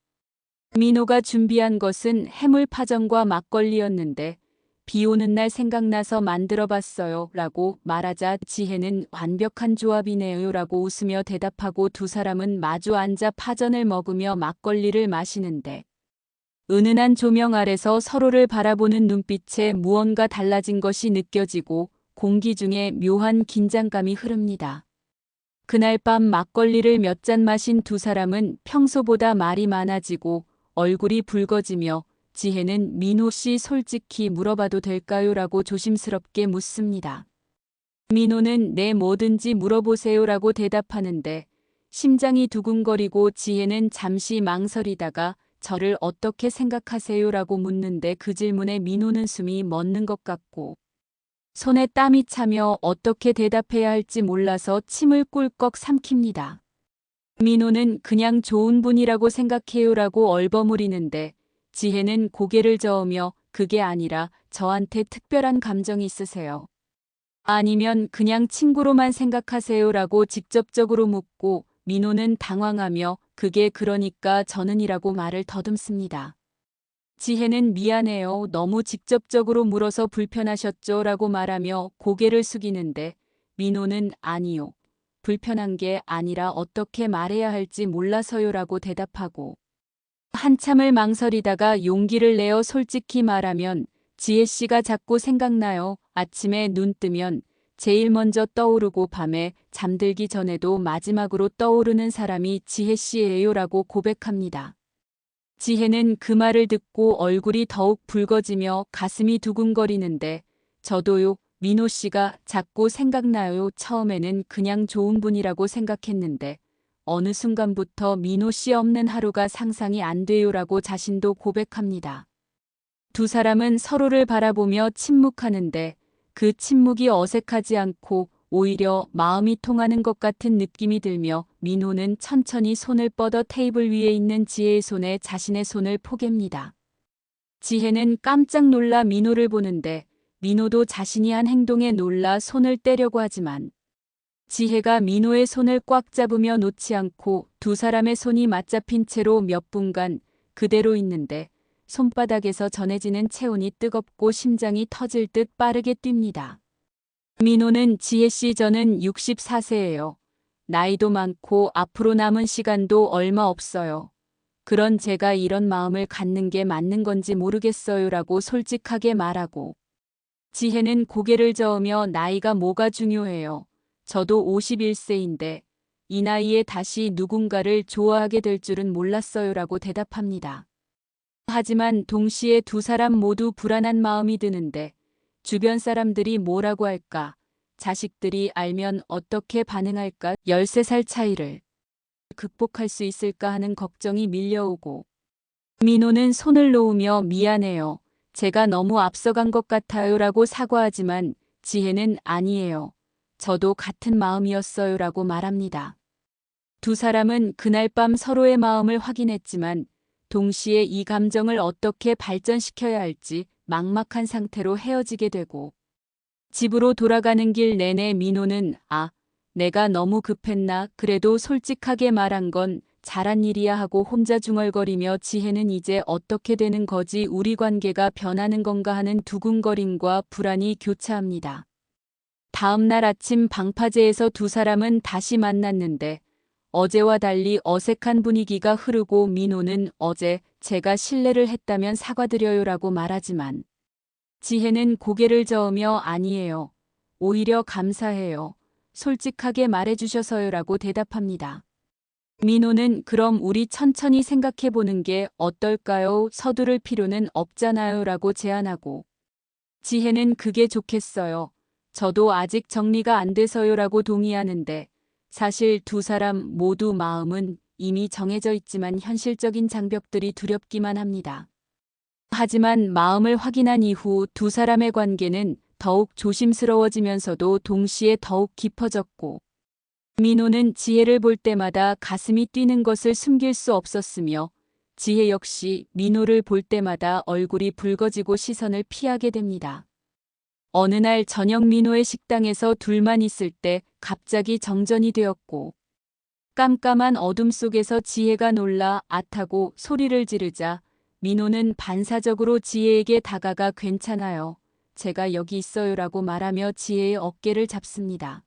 민호가 준비한 것은 해물파전과 막걸리였는데 비 오는 날 생각나서 만들어 봤어요. 라고 말하자 지혜는 완벽한 조합이네요. 라고 웃으며 대답하고 두 사람은 마주 앉아 파전을 먹으며 막걸리를 마시는데 은은한 조명 아래서 서로를 바라보는 눈빛에 무언가 달라진 것이 느껴지고 공기 중에 묘한 긴장감이 흐릅니다. 그날 밤 막걸리를 몇 잔 마신 두 사람은 평소보다 말이 많아지고 얼굴이 붉어지며 지혜는 민호 씨 솔직히 물어봐도 될까요? 라고 조심스럽게 묻습니다. 민호는 네 뭐든지 물어보세요 라고 대답하는데 심장이 두근거리고 지혜는 잠시 망설이다가 저를 어떻게 생각하세요? 라고 묻는데 그 질문에 민호는 숨이 멎는 것 같고 손에 땀이 차며 어떻게 대답해야 할지 몰라서 침을 꿀꺽 삼킵니다. 민호는 그냥 좋은 분이라고 생각해요 라고 얼버무리는데 지혜는 고개를 저으며 그게 아니라 저한테 특별한 감정이 있으세요? 아니면 그냥 친구로만 생각하세요? 라고 직접적으로 묻고 민호는 당황하며 그게 그러니까 저는이라고 말을 더듬습니다. 지혜는 미안해요. 너무 직접적으로 물어서 불편하셨죠? 라고 말하며 고개를 숙이는데 민호는 아니요. 불편한 게 아니라 어떻게 말해야 할지 몰라서요. 라고 대답하고 한참을 망설이다가 용기를 내어 솔직히 말하면 지혜 씨가 자꾸 생각나요. 아침에 눈 뜨면 제일 먼저 떠오르고 밤에 잠들기 전에도 마지막으로 떠오르는 사람이 지혜 씨예요. 라고 고백합니다. 지혜는 그 말을 듣고 얼굴이 더욱 붉어지며 가슴이 두근거리는데 저도요. 민호 씨가 자꾸 생각나요. 처음에는 그냥 좋은 분이라고 생각했는데 어느 순간부터 민호 씨 없는 하루가 상상이 안 돼요라고 자신도 고백합니다. 두 사람은 서로를 바라보며 침묵하는데 그 침묵이 어색하지 않고 오히려 마음이 통하는 것 같은 느낌이 들며 민호는 천천히 손을 뻗어 테이블 위에 있는 지혜의 손에 자신의 손을 포갭니다. 지혜는 깜짝 놀라 민호를 보는데 민호도 자신이 한 행동에 놀라 손을 떼려고 하지만 지혜가 민호의 손을 꽉 잡으며 놓지 않고 두 사람의 손이 맞잡힌 채로 몇 분간 그대로 있는데 손바닥에서 전해지는 체온이 뜨겁고 심장이 터질 듯 빠르게 뜁니다. 민호는 지혜 씨 저는 64세예요. 나이도 많고 앞으로 남은 시간도 얼마 없어요. 그런 제가 이런 마음을 갖는 게 맞는 건지 모르겠어요 라고 솔직하게 말하고 지혜는 고개를 저으며 나이가 뭐가 중요해요. 저도 51세인데 이 나이에 다시 누군가를 좋아하게 될 줄은 몰랐어요 라고 대답합니다. 하지만 동시에 두 사람 모두 불안한 마음이 드는데 주변 사람들이 뭐라고 할까? 자식들이 알면 어떻게 반응할까? 13살 차이를 극복할 수 있을까 하는 걱정이 밀려오고 민호는 손을 놓으며 미안해요. 제가 너무 앞서간 것 같아요 라고 사과하지만 지혜는 아니에요. 저도 같은 마음이었어요 라고 말합니다. 두 사람은 그날 밤 서로의 마음을 확인했지만 동시에 이 감정을 어떻게 발전시켜야 할지 막막한 상태로 헤어지게 되고 집으로 돌아가는 길 내내 민호는 내가 너무 급했나 그래도 솔직하게 말한 건 잘한 일이야 하고 혼자 중얼거리며 지혜는 이제 어떻게 되는 거지 우리 관계가 변하는 건가 하는 두근거림과 불안이 교차합니다. 다음 날 아침 방파제에서 두 사람은 다시 만났는데 어제와 달리 어색한 분위기가 흐르고 민호는 어제 제가 실례를 했다면 사과드려요 라고 말하지만 지혜는 고개를 저으며 아니에요. 오히려 감사해요. 솔직하게 말해주셔서요 라고 대답합니다. 민호는 그럼 우리 천천히 생각해보는 게 어떨까요? 서두를 필요는 없잖아요 라고 제안하고 지혜는 그게 좋겠어요. 저도 아직 정리가 안 돼서요 라고 동의하는데 사실 두 사람 모두 마음은 이미 정해져 있지만 현실적인 장벽들이 두렵기만 합니다. 하지만 마음을 확인한 이후 두 사람의 관계는 더욱 조심스러워지면서도 동시에 더욱 깊어졌고 민호는 지혜를 볼 때마다 가슴이 뛰는 것을 숨길 수 없었으며 지혜 역시 민호를 볼 때마다 얼굴이 붉어지고 시선을 피하게 됩니다. 어느 날 저녁 민호의 식당에서 둘만 있을 때 갑자기 정전이 되었고 깜깜한 어둠 속에서 지혜가 놀라 아타고 소리를 지르자 민호는 반사적으로 지혜에게 다가가 괜찮아요. 제가 여기 있어요 라고 말하며 지혜의 어깨를 잡습니다.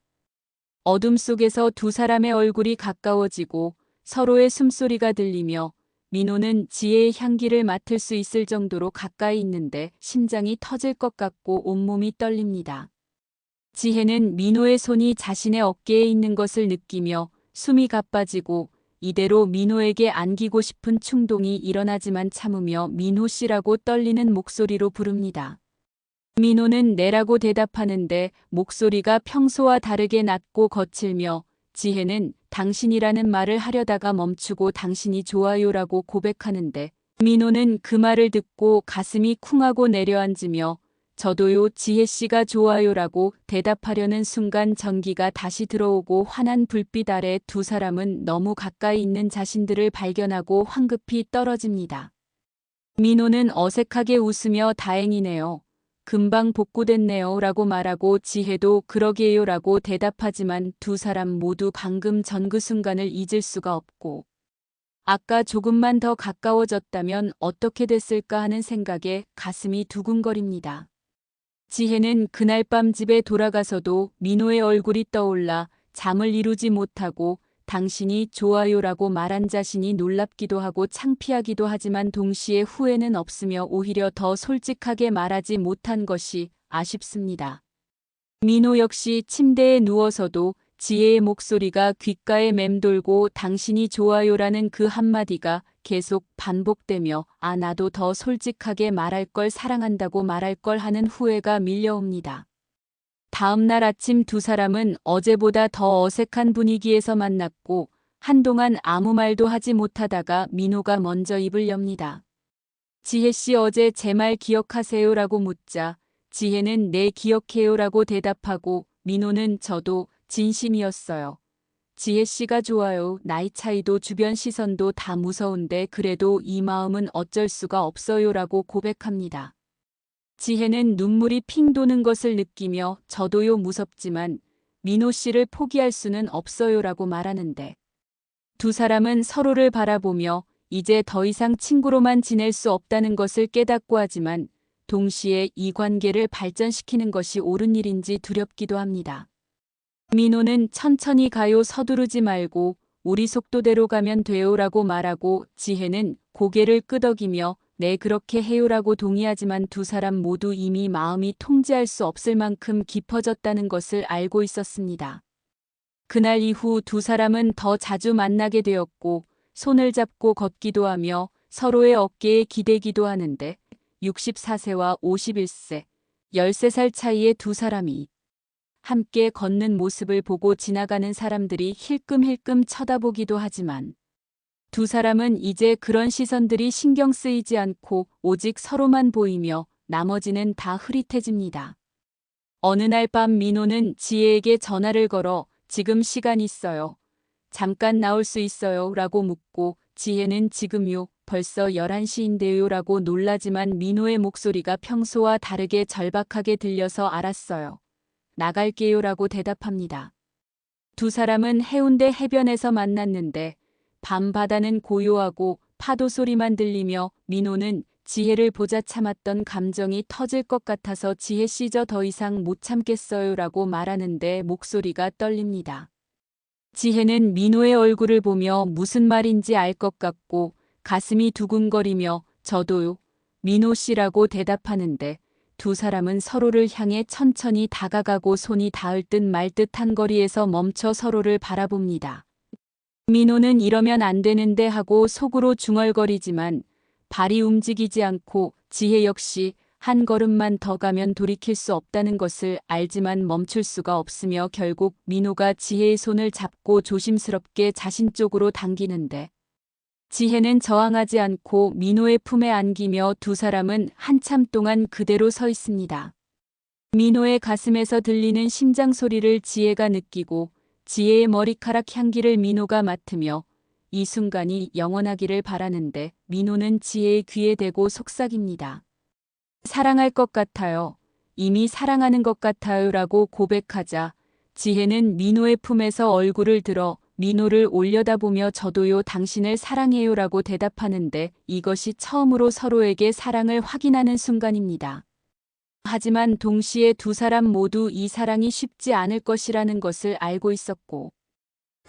어둠 속에서 두 사람의 얼굴이 가까워지고 서로의 숨소리가 들리며 민호는 지혜의 향기를 맡을 수 있을 정도로 가까이 있는데 심장이 터질 것 같고 온몸이 떨립니다. 지혜는 민호의 손이 자신의 어깨에 있는 것을 느끼며 숨이 가빠지고 이대로 민호에게 안기고 싶은 충동이 일어나지만 참으며 민호 씨라고 떨리는 목소리로 부릅니다. 민호는 네라고 대답하는데 목소리가 평소와 다르게 낮고 거칠며 지혜는 당신이라는 말을 하려다가 멈추고 당신이 좋아요라고 고백하는데 민호는 그 말을 듣고 가슴이 쿵하고 내려앉으며 저도요 지혜씨가 좋아요라고 대답하려는 순간 전기가 다시 들어오고 환한 불빛 아래 두 사람은 너무 가까이 있는 자신들을 발견하고 황급히 떨어집니다. 민호는 어색하게 웃으며 다행이네요. 금방 복구됐네요 라고 말하고 지혜도 그러게요 라고 대답하지만 두 사람 모두 방금 전 그 순간을 잊을 수가 없고 아까 조금만 더 가까워졌다면 어떻게 됐을까 하는 생각에 가슴이 두근거립니다. 지혜는 그날 밤 집에 돌아가서도 민호의 얼굴이 떠올라 잠을 이루지 못하고 당신이 좋아요라고 말한 자신이 놀랍기도 하고 창피하기도 하지만 동시에 후회는 없으며 오히려 더 솔직하게 말하지 못한 것이 아쉽습니다. 민호 역시 침대에 누워서도 지혜의 목소리가 귓가에 맴돌고 당신이 좋아요라는 그 한마디가 계속 반복되며 나도 더 솔직하게 말할 걸 사랑한다고 말할 걸 하는 후회가 밀려옵니다. 다음 날 아침 두 사람은 어제보다 더 어색한 분위기에서 만났고 한동안 아무 말도 하지 못하다가 민호가 먼저 입을 엽니다. 지혜씨 어제 제 말 기억하세요 라고 묻자 지혜는 네 기억해요 라고 대답하고 민호는 저도 진심이었어요. 지혜 씨가 좋아요. 나이 차이도 주변 시선도 다 무서운데 그래도 이 마음은 어쩔 수가 없어요라고 고백합니다. 지혜는 눈물이 핑 도는 것을 느끼며 저도요 무섭지만 민호 씨를 포기할 수는 없어요라고 말하는데 두 사람은 서로를 바라보며 이제 더 이상 친구로만 지낼 수 없다는 것을 깨닫고 하지만 동시에 이 관계를 발전시키는 것이 옳은 일인지 두렵기도 합니다. 민호는 천천히 가요 서두르지 말고 우리 속도대로 가면 돼요라고 말하고 지혜는 고개를 끄덕이며 네 그렇게 해요라고 동의하지만 두 사람 모두 이미 마음이 통제할 수 없을 만큼 깊어졌다는 것을 알고 있었습니다. 그날 이후 두 사람은 더 자주 만나게 되었고 손을 잡고 걷기도 하며 서로의 어깨에 기대기도 하는데 64세와 51세, 13살 차이의 두 사람이 함께 걷는 모습을 보고 지나가는 사람들이 힐끔힐끔 쳐다보기도 하지만 두 사람은 이제 그런 시선들이 신경 쓰이지 않고 오직 서로만 보이며 나머지는 다 흐릿해집니다. 어느 날 밤 민호는 지혜에게 전화를 걸어 지금 시간 있어요. 잠깐 나올 수 있어요 라고 묻고 지혜는 지금요 벌써 11시인데요 라고 놀라지만 민호의 목소리가 평소와 다르게 절박하게 들려서 알았어요. 나갈게요 라고 대답합니다. 두 사람은 해운대 해변에서 만났는데 밤 바다는 고요하고 파도 소리만 들리며 민호는 지혜를 보자 참았던 감정이 터질 것 같아서 지혜 씨 저 더 이상 못 참겠어요 라고 말하는데 목소리가 떨립니다. 지혜는 민호의 얼굴을 보며 무슨 말인지 알 것 같고 가슴이 두근거리며 저도요 민호 씨라고 대답하는데 두 사람은 서로를 향해 천천히 다가가고 손이 닿을 듯 말 듯한 거리에서 멈춰 서로를 바라봅니다. 민호는 이러면 안 되는데 하고 속으로 중얼거리지만 발이 움직이지 않고 지혜 역시 한 걸음만 더 가면 돌이킬 수 없다는 것을 알지만 멈출 수가 없으며 결국 민호가 지혜의 손을 잡고 조심스럽게 자신 쪽으로 당기는데 지혜는 저항하지 않고 민호의 품에 안기며 두 사람은 한참 동안 그대로 서 있습니다. 민호의 가슴에서 들리는 심장 소리를 지혜가 느끼고 지혜의 머리카락 향기를 민호가 맡으며 이 순간이 영원하기를 바라는데 민호는 지혜의 귀에 대고 속삭입니다. 사랑할 것 같아요. 이미 사랑하는 것 같아요 라고 고백하자 지혜는 민호의 품에서 얼굴을 들어 민호를 올려다보며 저도요 당신을 사랑해요 라고 대답하는데 이것이 처음으로 서로에게 사랑을 확인하는 순간입니다. 하지만 동시에 두 사람 모두 이 사랑이 쉽지 않을 것이라는 것을 알고 있었고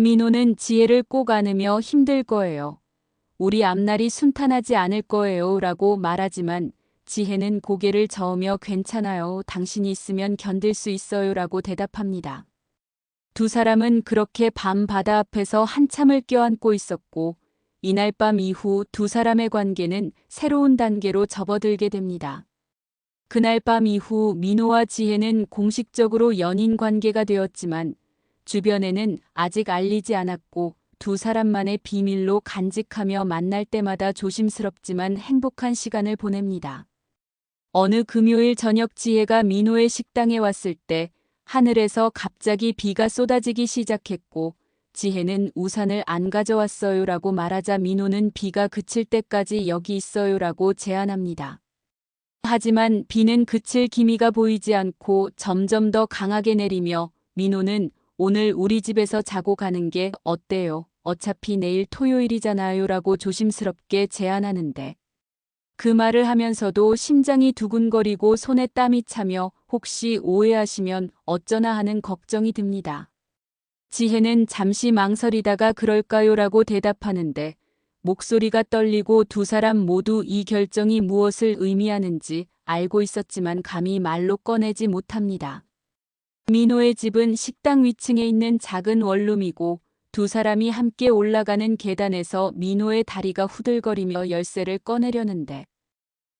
민호는 지혜를 꼭 안으며 힘들 거예요. 우리 앞날이 순탄하지 않을 거예요 라고 말하지만 지혜는 고개를 저으며 괜찮아요. 당신이 있으면 견딜 수 있어요 라고 대답합니다. 두 사람은 그렇게 밤 바다 앞에서 한참을 껴안고 있었고 이날 밤 이후 두 사람의 관계는 새로운 단계로 접어들게 됩니다. 그날 밤 이후 민호와 지혜는 공식적으로 연인 관계가 되었지만 주변에는 아직 알리지 않았고 두 사람만의 비밀로 간직하며 만날 때마다 조심스럽지만 행복한 시간을 보냅니다. 어느 금요일 저녁 지혜가 민호의 식당에 왔을 때 하늘에서 갑자기 비가 쏟아지기 시작했고 지혜는 우산을 안 가져왔어요 라고 말하자 민호는 비가 그칠 때까지 여기 있어요 라고 제안합니다. 하지만 비는 그칠 기미가 보이지 않고 점점 더 강하게 내리며 민호는 오늘 우리 집에서 자고 가는 게 어때요? 어차피 내일 토요일이잖아요 라고 조심스럽게 제안하는데 그 말을 하면서도 심장이 두근거리고 손에 땀이 차며 혹시 오해하시면 어쩌나 하는 걱정이 듭니다. 지혜는 잠시 망설이다가 그럴까요? 라고 대답하는데 목소리가 떨리고 두 사람 모두 이 결정이 무엇을 의미하는지 알고 있었지만 감히 말로 꺼내지 못합니다. 민호의 집은 식당 위층에 있는 작은 원룸이고 두 사람이 함께 올라가는 계단에서 민호의 다리가 후들거리며 열쇠를 꺼내려는데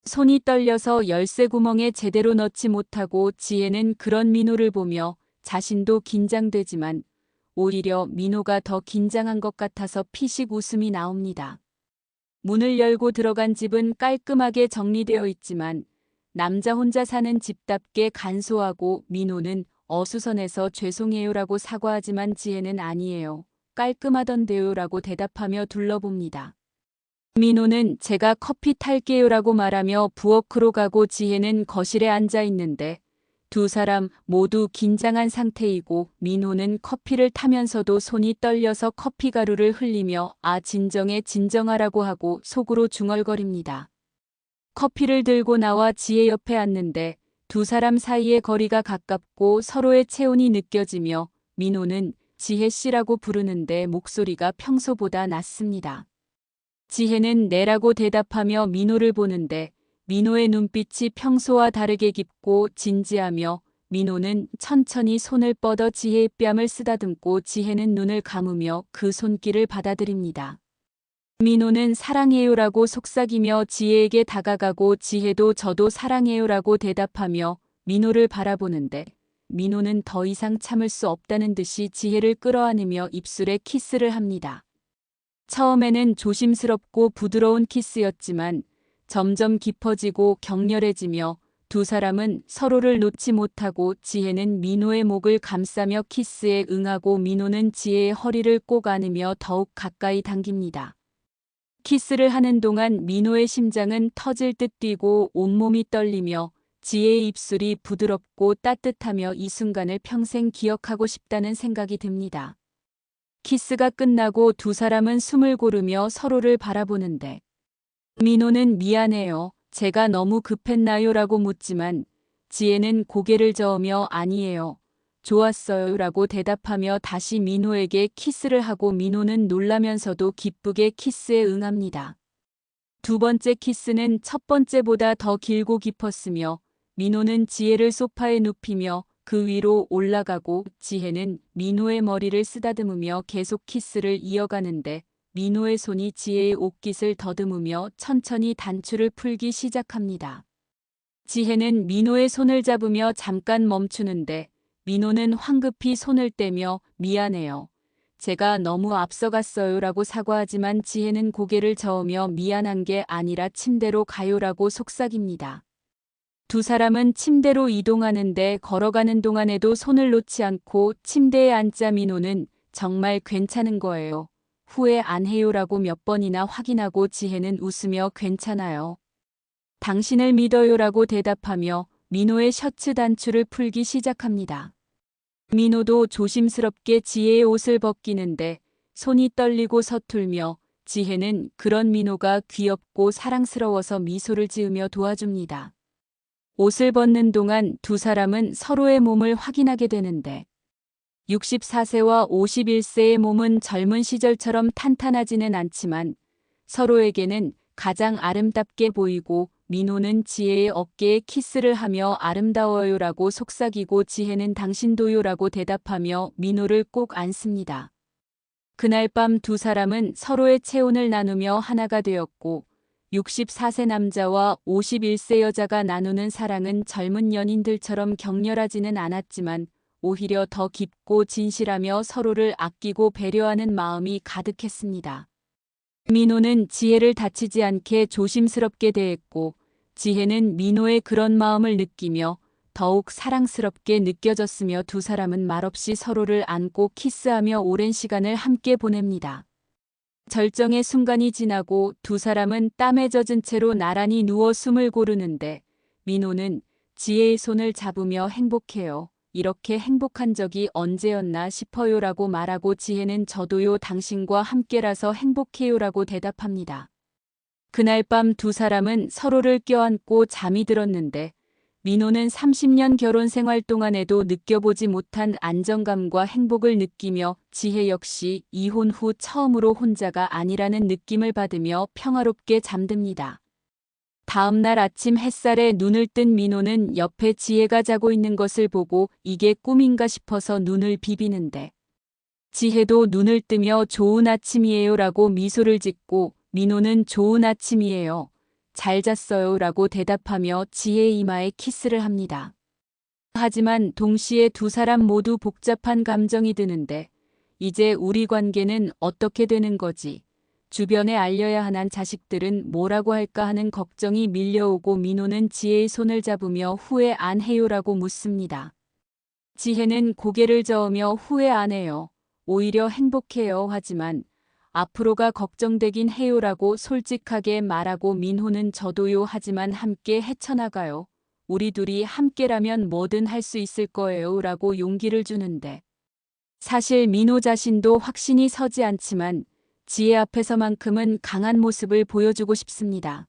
손이 떨려서 열쇠 구멍에 제대로 넣지 못하고 지혜는 그런 민호를 보며 자신도 긴장되지만 오히려 민호가 더 긴장한 것 같아서 피식 웃음이 나옵니다. 문을 열고 들어간 집은 깔끔하게 정리되어 있지만 남자 혼자 사는 집답게 간소하고 민호는 어수선해서 죄송해요라고 사과하지만 지혜는 아니에요. 깔끔하던데요라고 대답하며 둘러봅니다. 민호는 제가 커피 탈게요라고 말하며 부엌으로 가고 지혜는 거실에 앉아 있는데 두 사람 모두 긴장한 상태이고 민호는 커피를 타면서도 손이 떨려서 커피 가루를 흘리며 진정해 진정하라고 하고 속으로 중얼거립니다. 커피를 들고 나와 지혜 옆에 앉는데 두 사람 사이의 거리가 가깝고 서로의 체온이 느껴지며 민호는 지혜 씨라고 부르는데 목소리가 평소보다 낮습니다. 지혜는 네라고 대답하며 민호를 보는데 민호의 눈빛이 평소와 다르게 깊고 진지하며 민호는 천천히 손을 뻗어 지혜의 뺨을 쓰다듬고 지혜는 눈을 감으며 그 손길을 받아들입니다. 민호는 사랑해요라고 속삭이며 지혜에게 다가가고 지혜도 저도 사랑해요라고 대답하며 민호를 바라보는데 민호는 더 이상 참을 수 없다는 듯이 지혜를 끌어안으며 입술에 키스를 합니다. 처음에는 조심스럽고 부드러운 키스였지만 점점 깊어지고 격렬해지며 두 사람은 서로를 놓지 못하고 지혜는 민호의 목을 감싸며 키스에 응하고 민호는 지혜의 허리를 꼭 안으며 더욱 가까이 당깁니다. 키스를 하는 동안 민호의 심장은 터질 듯 뛰고 온몸이 떨리며 지혜의 입술이 부드럽고 따뜻하며 이 순간을 평생 기억하고 싶다는 생각이 듭니다. 키스가 끝나고 두 사람은 숨을 고르며 서로를 바라보는데 민호는 미안해요. 제가 너무 급했나요? 라고 묻지만 지혜는 고개를 저으며 아니에요. 좋았어요. 라고 대답하며 다시 민호에게 키스를 하고 민호는 놀라면서도 기쁘게 키스에 응합니다. 두 번째 키스는 첫 번째보다 더 길고 깊었으며 민호는 지혜를 소파에 눕히며 그 위로 올라가고 지혜는 민호의 머리를 쓰다듬으며 계속 키스를 이어가는데 민호의 손이 지혜의 옷깃을 더듬으며 천천히 단추를 풀기 시작합니다. 지혜는 민호의 손을 잡으며 잠깐 멈추는데 민호는 황급히 손을 떼며 미안해요. 제가 너무 앞서갔어요 라고 사과하지만 지혜는 고개를 저으며 미안한 게 아니라 침대로 가요라고 속삭입니다. 두 사람은 침대로 이동하는데 걸어가는 동안에도 손을 놓지 않고 침대에 앉자 민호는 정말 괜찮은 거예요. 후회 안 해요라고 몇 번이나 확인하고 지혜는 웃으며 괜찮아요. 당신을 믿어요라고 대답하며 민호의 셔츠 단추를 풀기 시작합니다. 민호도 조심스럽게 지혜의 옷을 벗기는데 손이 떨리고 서툴며 지혜는 그런 민호가 귀엽고 사랑스러워서 미소를 지으며 도와줍니다. 옷을 벗는 동안 두 사람은 서로의 몸을 확인하게 되는데 64세와 51세의 몸은 젊은 시절처럼 탄탄하지는 않지만 서로에게는 가장 아름답게 보이고 민호는 지혜의 어깨에 키스를 하며 아름다워요라고 속삭이고 지혜는 당신도요라고 대답하며 민호를 꼭 안습니다. 그날 밤 두 사람은 서로의 체온을 나누며 하나가 되었고 64세 남자와 51세 여자가 나누는 사랑은 젊은 연인들처럼 격렬하지는 않았지만 오히려 더 깊고 진실하며 서로를 아끼고 배려하는 마음이 가득했습니다. 민호는 지혜를 다치지 않게 조심스럽게 대했고 지혜는 민호의 그런 마음을 느끼며 더욱 사랑스럽게 느껴졌으며 두 사람은 말없이 서로를 안고 키스하며 오랜 시간을 함께 보냅니다. 절정의 순간이 지나고 두 사람은 땀에 젖은 채로 나란히 누워 숨을 고르는데 민호는 지혜의 손을 잡으며 행복해요. 이렇게 행복한 적이 언제였나 싶어요라고 말하고 지혜는 저도요 당신과 함께라서 행복해요라고 대답합니다. 그날 밤 두 사람은 서로를 껴안고 잠이 들었는데 민호는 30년 결혼 생활 동안에도 느껴보지 못한 안정감과 행복을 느끼며 지혜 역시 이혼 후 처음으로 혼자가 아니라는 느낌을 받으며 평화롭게 잠듭니다. 다음 날 아침 햇살에 눈을 뜬 민호는 옆에 지혜가 자고 있는 것을 보고 이게 꿈인가 싶어서 눈을 비비는데 지혜도 눈을 뜨며 좋은 아침이에요 라고 미소를 짓고 민호는 좋은 아침이에요. 잘 잤어요 라고 대답하며 지혜의 이마에 키스를 합니다. 하지만 동시에 두 사람 모두 복잡한 감정이 드는데 이제 우리 관계는 어떻게 되는 거지? 주변에 알려야 하는 자식들은 뭐라고 할까 하는 걱정이 밀려오고 민호는 지혜의 손을 잡으며 후회 안 해요라고 묻습니다. 지혜는 고개를 저으며 후회 안 해요. 오히려 행복해요. 하지만 앞으로가 걱정되긴 해요라고 솔직하게 말하고 민호는 저도요. 하지만 함께 헤쳐나가요. 우리 둘이 함께라면 뭐든 할 수 있을 거예요. 라고 용기를 주는데 사실 민호 자신도 확신이 서지 않지만 지혜 앞에서만큼은 강한 모습을 보여주고 싶습니다.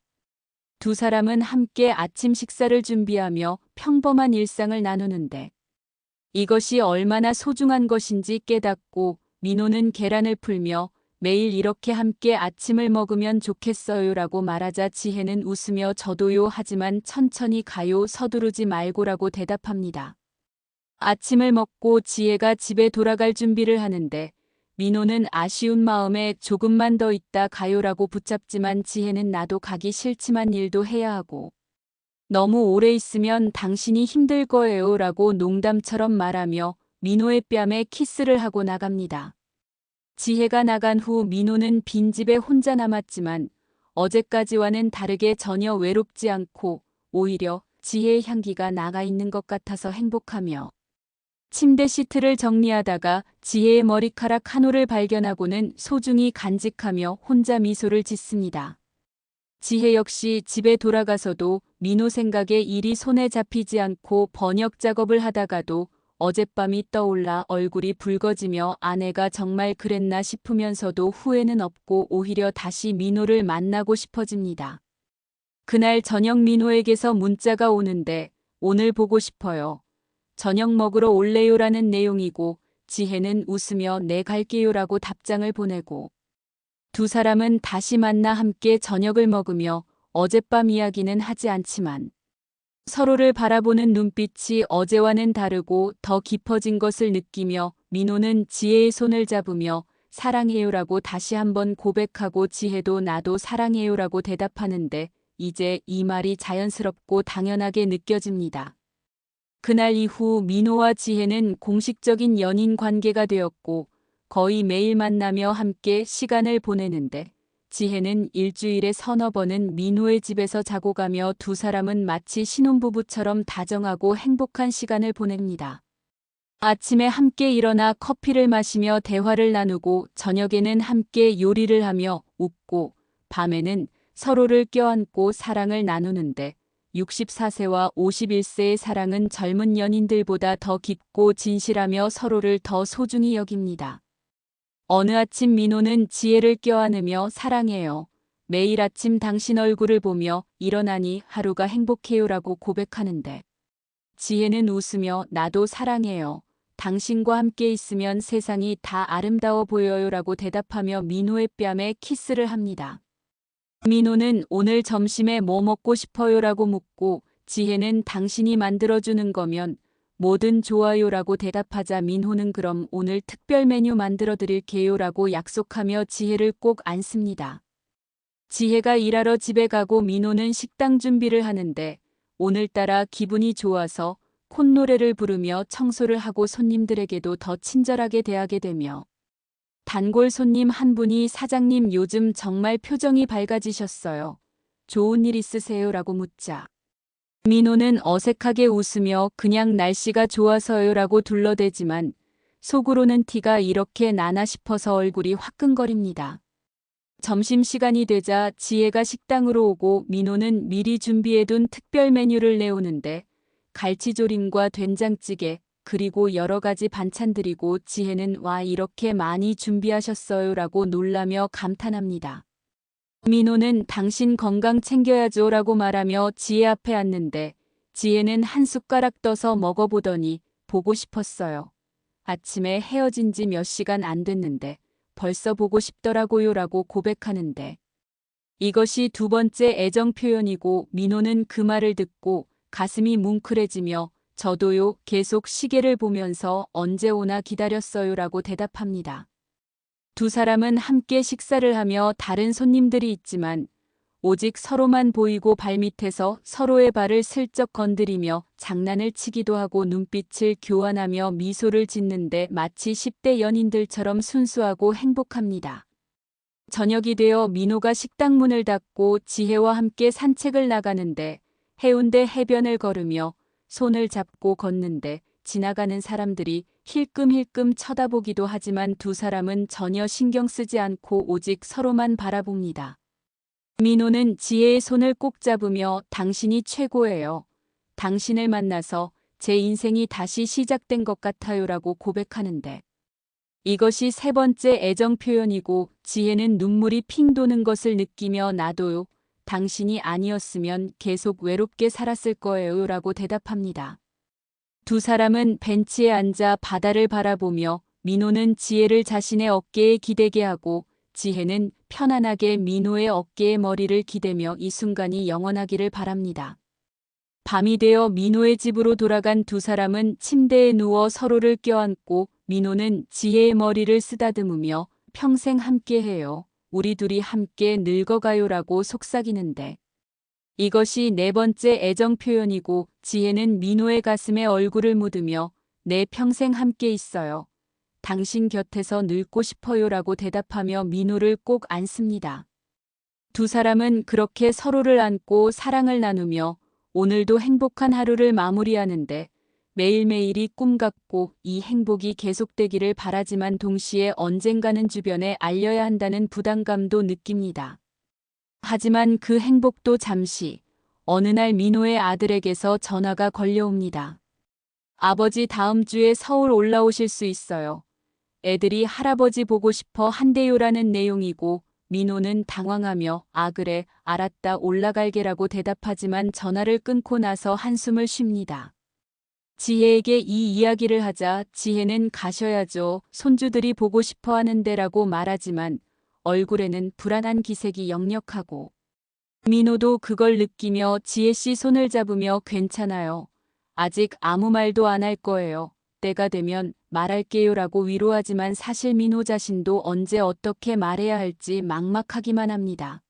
두 사람은 함께 아침 식사를 준비하며 평범한 일상을 나누는데 이것이 얼마나 소중한 것인지 깨닫고 민호는 계란을 풀며 매일 이렇게 함께 아침을 먹으면 좋겠어요라고 말하자 지혜는 웃으며 저도요. 하지만 천천히 가요. 서두르지 말고라고 대답합니다. 아침을 먹고 지혜가 집에 돌아갈 준비를 하는데 민호는 아쉬운 마음에 조금만 더 있다 가요라고 붙잡지만 지혜는 나도 가기 싫지만 일도 해야 하고 너무 오래 있으면 당신이 힘들 거예요 라고 농담처럼 말하며 민호의 뺨에 키스를 하고 나갑니다. 지혜가 나간 후 민호는 빈집에 혼자 남았지만 어제까지와는 다르게 전혀 외롭지 않고 오히려 지혜의 향기가 나가 있는 것 같아서 행복하며 침대 시트를 정리하다가 지혜의 머리카락 한 올을 발견하고는 소중히 간직하며 혼자 미소를 짓습니다. 지혜 역시 집에 돌아가서도 민호 생각에 일이 손에 잡히지 않고 번역 작업을 하다가도 어젯밤이 떠올라 얼굴이 붉어지며 아내가 정말 그랬나 싶으면서도 후회는 없고 오히려 다시 민호를 만나고 싶어집니다. 그날 저녁 민호에게서 문자가 오는데 오늘 보고 싶어요. 저녁 먹으러 올래요라는 내용이고 지혜는 웃으며 네 갈게요라고 답장을 보내고 두 사람은 다시 만나 함께 저녁을 먹으며 어젯밤 이야기는 하지 않지만 서로를 바라보는 눈빛이 어제와는 다르고 더 깊어진 것을 느끼며 민호는 지혜의 손을 잡으며 사랑해요라고 다시 한번 고백하고 지혜도 나도 사랑해요라고 대답하는데 이제 이 말이 자연스럽고 당연하게 느껴집니다. 그날 이후 민호와 지혜는 공식적인 연인 관계가 되었고 거의 매일 만나며 함께 시간을 보내는데 지혜는 일주일에 서너 번은 민호의 집에서 자고 가며 두 사람은 마치 신혼부부처럼 다정하고 행복한 시간을 보냅니다. 아침에 함께 일어나 커피를 마시며 대화를 나누고 저녁에는 함께 요리를 하며 웃고 밤에는 서로를 껴안고 사랑을 나누는데 64세와 51세의 사랑은 젊은 연인들보다 더 깊고 진실하며 서로를 더 소중히 여깁니다. 어느 아침 민호는 지혜를 껴안으며 사랑해요. 매일 아침 당신 얼굴을 보며 일어나니 하루가 행복해요라고 고백하는데 지혜는 웃으며 나도 사랑해요. 당신과 함께 있으면 세상이 다 아름다워 보여요라고 대답하며 민호의 뺨에 키스를 합니다. 민호는 오늘 점심에 뭐 먹고 싶어요라고 묻고 지혜는 당신이 만들어주는 거면 뭐든 좋아요라고 대답하자 민호는 그럼 오늘 특별 메뉴 만들어 드릴게요라고 약속하며 지혜를 꼭 안습니다. 지혜가 일하러 집에 가고 민호는 식당 준비를 하는데 오늘따라 기분이 좋아서 콧노래를 부르며 청소를 하고 손님들에게도 더 친절하게 대하게 되며 단골 손님 한 분이 사장님 요즘 정말 표정이 밝아지셨어요. 좋은 일 있으세요라고 묻자 민호는 어색하게 웃으며 그냥 날씨가 좋아서요라고 둘러대지만 속으로는 티가 이렇게 나나 싶어서 얼굴이 화끈거립니다. 점심시간이 되자 지혜가 식당으로 오고 민호는 미리 준비해둔 특별 메뉴를 내오는데 갈치조림과 된장찌개 그리고 여러 가지 반찬들이고 지혜는 와 이렇게 많이 준비하셨어요라고 놀라며 감탄합니다. 민호는 당신 건강 챙겨야죠 라고 말하며 지혜 앞에 앉는데 지혜는 한 숟가락 떠서 먹어보더니 보고 싶었어요. 아침에 헤어진 지 몇 시간 안 됐는데 벌써 보고 싶더라고요 라고 고백하는데 이것이 두 번째 애정 표현이고 민호는 그 말을 듣고 가슴이 뭉클해지며 저도요 계속 시계를 보면서 언제 오나 기다렸어요 라고 대답합니다. 두 사람은 함께 식사를 하며 다른 손님들이 있지만 오직 서로만 보이고 발밑에서 서로의 발을 슬쩍 건드리며 장난을 치기도 하고 눈빛을 교환하며 미소를 짓는데 마치 10대 연인들처럼 순수하고 행복합니다. 저녁이 되어 민호가 식당 문을 닫고 지혜와 함께 산책을 나가는데 해운대 해변을 걸으며 손을 잡고 걷는데 지나가는 사람들이 힐끔힐끔 쳐다보기도 하지만 두 사람은 전혀 신경 쓰지 않고 오직 서로만 바라봅니다. 민호는 지혜의 손을 꼭 잡으며 당신이 최고예요. 당신을 만나서 제 인생이 다시 시작된 것 같아요라고 고백하는데 이것이 세 번째 애정 표현이고 지혜는 눈물이 핑 도는 것을 느끼며 나도요. 당신이 아니었으면 계속 외롭게 살았을 거예요라고 대답합니다. 두 사람은 벤치에 앉아 바다를 바라보며 민호는 지혜를 자신의 어깨에 기대게 하고 지혜는 편안하게 민호의 어깨에 머리를 기대며 이 순간이 영원하기를 바랍니다. 밤이 되어 민호의 집으로 돌아간 두 사람은 침대에 누워 서로를 껴안고 민호는 지혜의 머리를 쓰다듬으며 평생 함께해요. 우리 둘이 함께 늙어가요라고 속삭이는데 이것이 네 번째 애정 표현이고 지혜는 민호의 가슴에 얼굴을 묻으며 내 평생 함께 있어요. 당신 곁에서 늙고 싶어요라고 대답하며 민호를 꼭 안습니다. 두 사람은 그렇게 서로를 안고 사랑을 나누며 오늘도 행복한 하루를 마무리하는데 매일매일이 꿈 같고 이 행복이 계속되기를 바라지만 동시에 언젠가는 주변에 알려야 한다는 부담감도 느낍니다. 하지만 그 행복도 잠시 어느 날 민호의 아들에게서 전화가 걸려옵니다. 아버지 다음 주에 서울 올라오실 수 있어요. 애들이 할아버지 보고 싶어 한대요라는 내용이고 민호는 당황하며 아 그래 알았다 올라갈게라고 대답하지만 전화를 끊고 나서 한숨을 쉽니다. 지혜에게 이 이야기를 하자 지혜는 가셔야죠. 손주들이 보고 싶어 하는데라고 말하지만 얼굴에는 불안한 기색이 역력하고 민호도 그걸 느끼며 지혜 씨 손을 잡으며 괜찮아요. 아직 아무 말도 안 할 거예요. 때가 되면 말할게요라고 위로하지만 사실 민호 자신도 언제 어떻게 말해야 할지 막막하기만 합니다.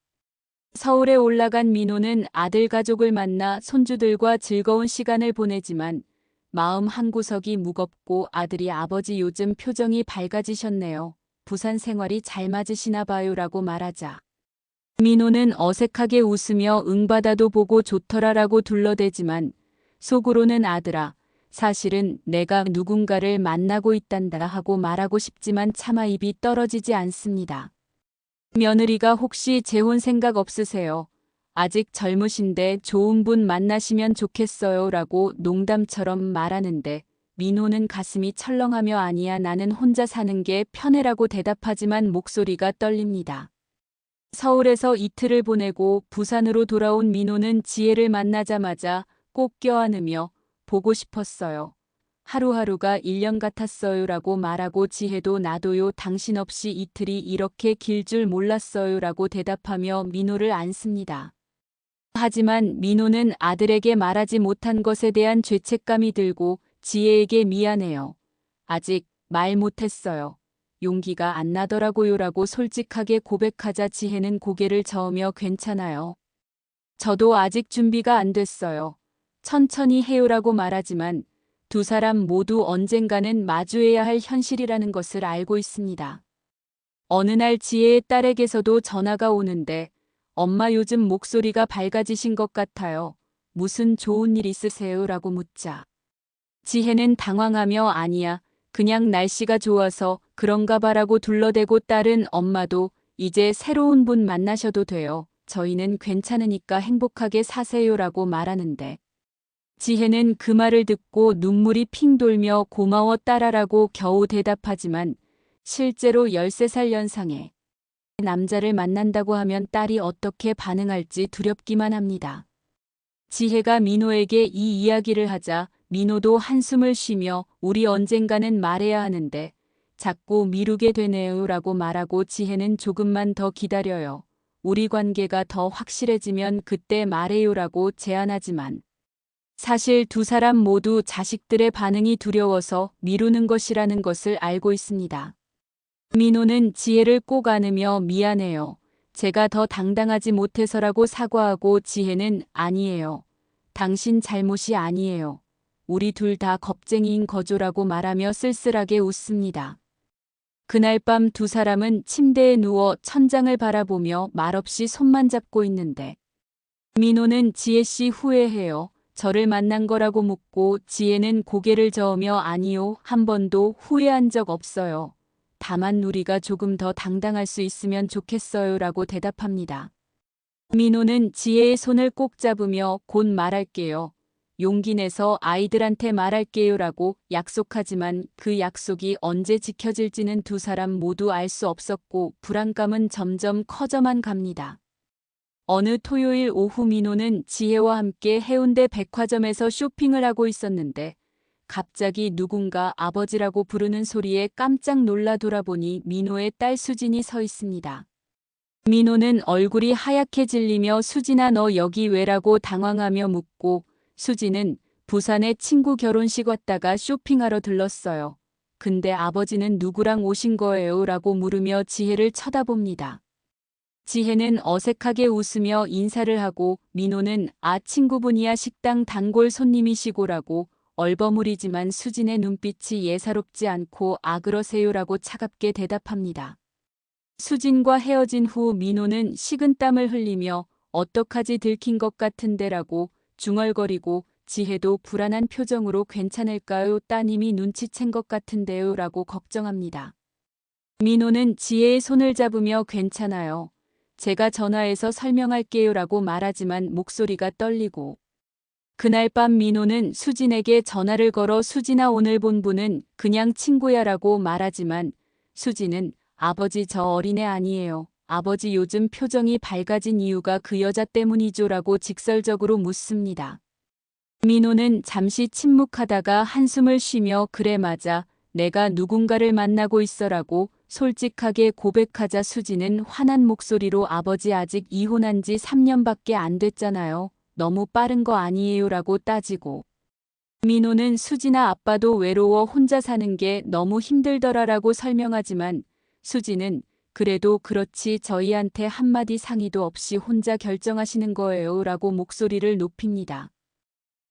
서울에 올라간 민호는 아들 가족을 만나 손주들과 즐거운 시간을 보내지만 마음 한구석이 무겁고 아들이 아버지 요즘 표정이 밝아지셨네요. 부산 생활이 잘 맞으시나 봐요라고 말하자 민호는 어색하게 웃으며 응받아도 보고 좋더라라고 둘러대지만 속으로는 아들아 사실은 내가 누군가를 만나고 있단다 하고 말하고 싶지만 차마 입이 떨어지지 않습니다. 며느리가 혹시 재혼 생각 없으세요? 아직 젊으신데 좋은 분 만나시면 좋겠어요 라고 농담처럼 말하는데 민호는 가슴이 철렁하며 아니야 나는 혼자 사는 게 편해라고 대답하지만 목소리가 떨립니다. 서울에서 이틀을 보내고 부산으로 돌아온 민호는 지혜를 만나자마자 꼭 껴안으며 보고 싶었어요. 하루하루가 1년 같았어요 라고 말하고 지혜도 나도요 당신 없이 이틀이 이렇게 길 줄 몰랐어요 라고 대답하며 민호를 안습니다. 하지만 민호는 아들에게 말하지 못한 것에 대한 죄책감이 들고 지혜에게 미안해요. 아직 말 못했어요. 용기가 안 나더라고요 라고 솔직하게 고백하자 지혜는 고개를 저으며 괜찮아요. 저도 아직 준비가 안 됐어요. 천천히 해요라고 말하지만 두 사람 모두 언젠가는 마주해야 할 현실이라는 것을 알고 있습니다. 어느 날 지혜의 딸에게서도 전화가 오는데 엄마 요즘 목소리가 밝아지신 것 같아요. 무슨 좋은 일 있으세요? 라고 묻자. 지혜는 당황하며 아니야. 그냥 날씨가 좋아서 그런가 봐라고 둘러대고 딸은 엄마도 이제 새로운 분 만나셔도 돼요. 저희는 괜찮으니까 행복하게 사세요라고 말하는데 지혜는 그 말을 듣고 눈물이 핑 돌며 고마워 딸아라고 겨우 대답하지만 실제로 13살 연상의 남자를 만난다고 하면 딸이 어떻게 반응할지 두렵기만 합니다. 지혜가 민호에게 이 이야기를 하자 민호도 한숨을 쉬며 우리 언젠가는 말해야 하는데 자꾸 미루게 되네요 라고 말하고 지혜는 조금만 더 기다려요. 우리 관계가 더 확실해지면 그때 말해요라고 제안하지만 사실 두 사람 모두 자식들의 반응이 두려워서 미루는 것이라는 것을 알고 있습니다. 민호는 지혜를 꼭 안으며 미안해요. 제가 더 당당하지 못해서라고 사과하고 지혜는 아니에요. 당신 잘못이 아니에요. 우리 둘 다 겁쟁이인 거죠라고 말하며 쓸쓸하게 웃습니다. 그날 밤 두 사람은 침대에 누워 천장을 바라보며 말없이 손만 잡고 있는데 민호는 지혜 씨 후회해요. 저를 만난 거라고 묻고 지혜는 고개를 저으며 아니요, 한 번도 후회한 적 없어요. 다만 우리가 조금 더 당당할 수 있으면 좋겠어요 라고 대답합니다. 민호는 지혜의 손을 꼭 잡으며 곧 말할게요. 용기 내서 아이들한테 말할게요 라고 약속하지만 그 약속이 언제 지켜질지는 두 사람 모두 알 수 없었고 불안감은 점점 커져만 갑니다. 어느 토요일 오후 민호는 지혜와 함께 해운대 백화점에서 쇼핑을 하고 있었는데 갑자기 누군가 아버지라고 부르는 소리에 깜짝 놀라 돌아보니 민호의 딸 수진이 서 있습니다. 민호는 얼굴이 하얗게 질리며 수진아 너 여기 왜라고 당황하며 묻고 수진은 부산에 친구 결혼식 왔다가 쇼핑하러 들렀어요. 근데 아버지는 누구랑 오신 거예요? 라고 물으며 지혜를 쳐다봅니다. 지혜는 어색하게 웃으며 인사를 하고 민호는 아 친구분이야 식당 단골 손님이시고라고 얼버무리지만 수진의 눈빛이 예사롭지 않고 아 그러세요라고 차갑게 대답합니다. 수진과 헤어진 후 민호는 식은땀을 흘리며 어떡하지 들킨 것 같은데라고 중얼거리고 지혜도 불안한 표정으로 괜찮을까요? 따님이 눈치챈 것 같은데요? 라고 걱정합니다. 민호는 지혜의 손을 잡으며 괜찮아요. 제가 전화해서 설명할게요 라고 말하지만 목소리가 떨리고 그날 밤 민호는 수진에게 전화를 걸어 수진아 오늘 본 분은 그냥 친구야 라고 말하지만 수진은 아버지 저 어린애 아니에요. 아버지 요즘 표정이 밝아진 이유가 그 여자 때문이죠 라고 직설적으로 묻습니다. 민호는 잠시 침묵하다가 한숨을 쉬며 그래 맞아 내가 누군가를 만나고 있어라고 솔직하게 고백하자 수진은 화난 목소리로 아버지 아직 이혼한 지 3년밖에 안 됐잖아요. 너무 빠른 거 아니에요 라고 따지고 민호는 수진아 아빠도 외로워 혼자 사는 게 너무 힘들더라라고 설명하지만 수진은 그래도 그렇지 저희한테 한마디 상의도 없이 혼자 결정하시는 거예요 라고 목소리를 높입니다.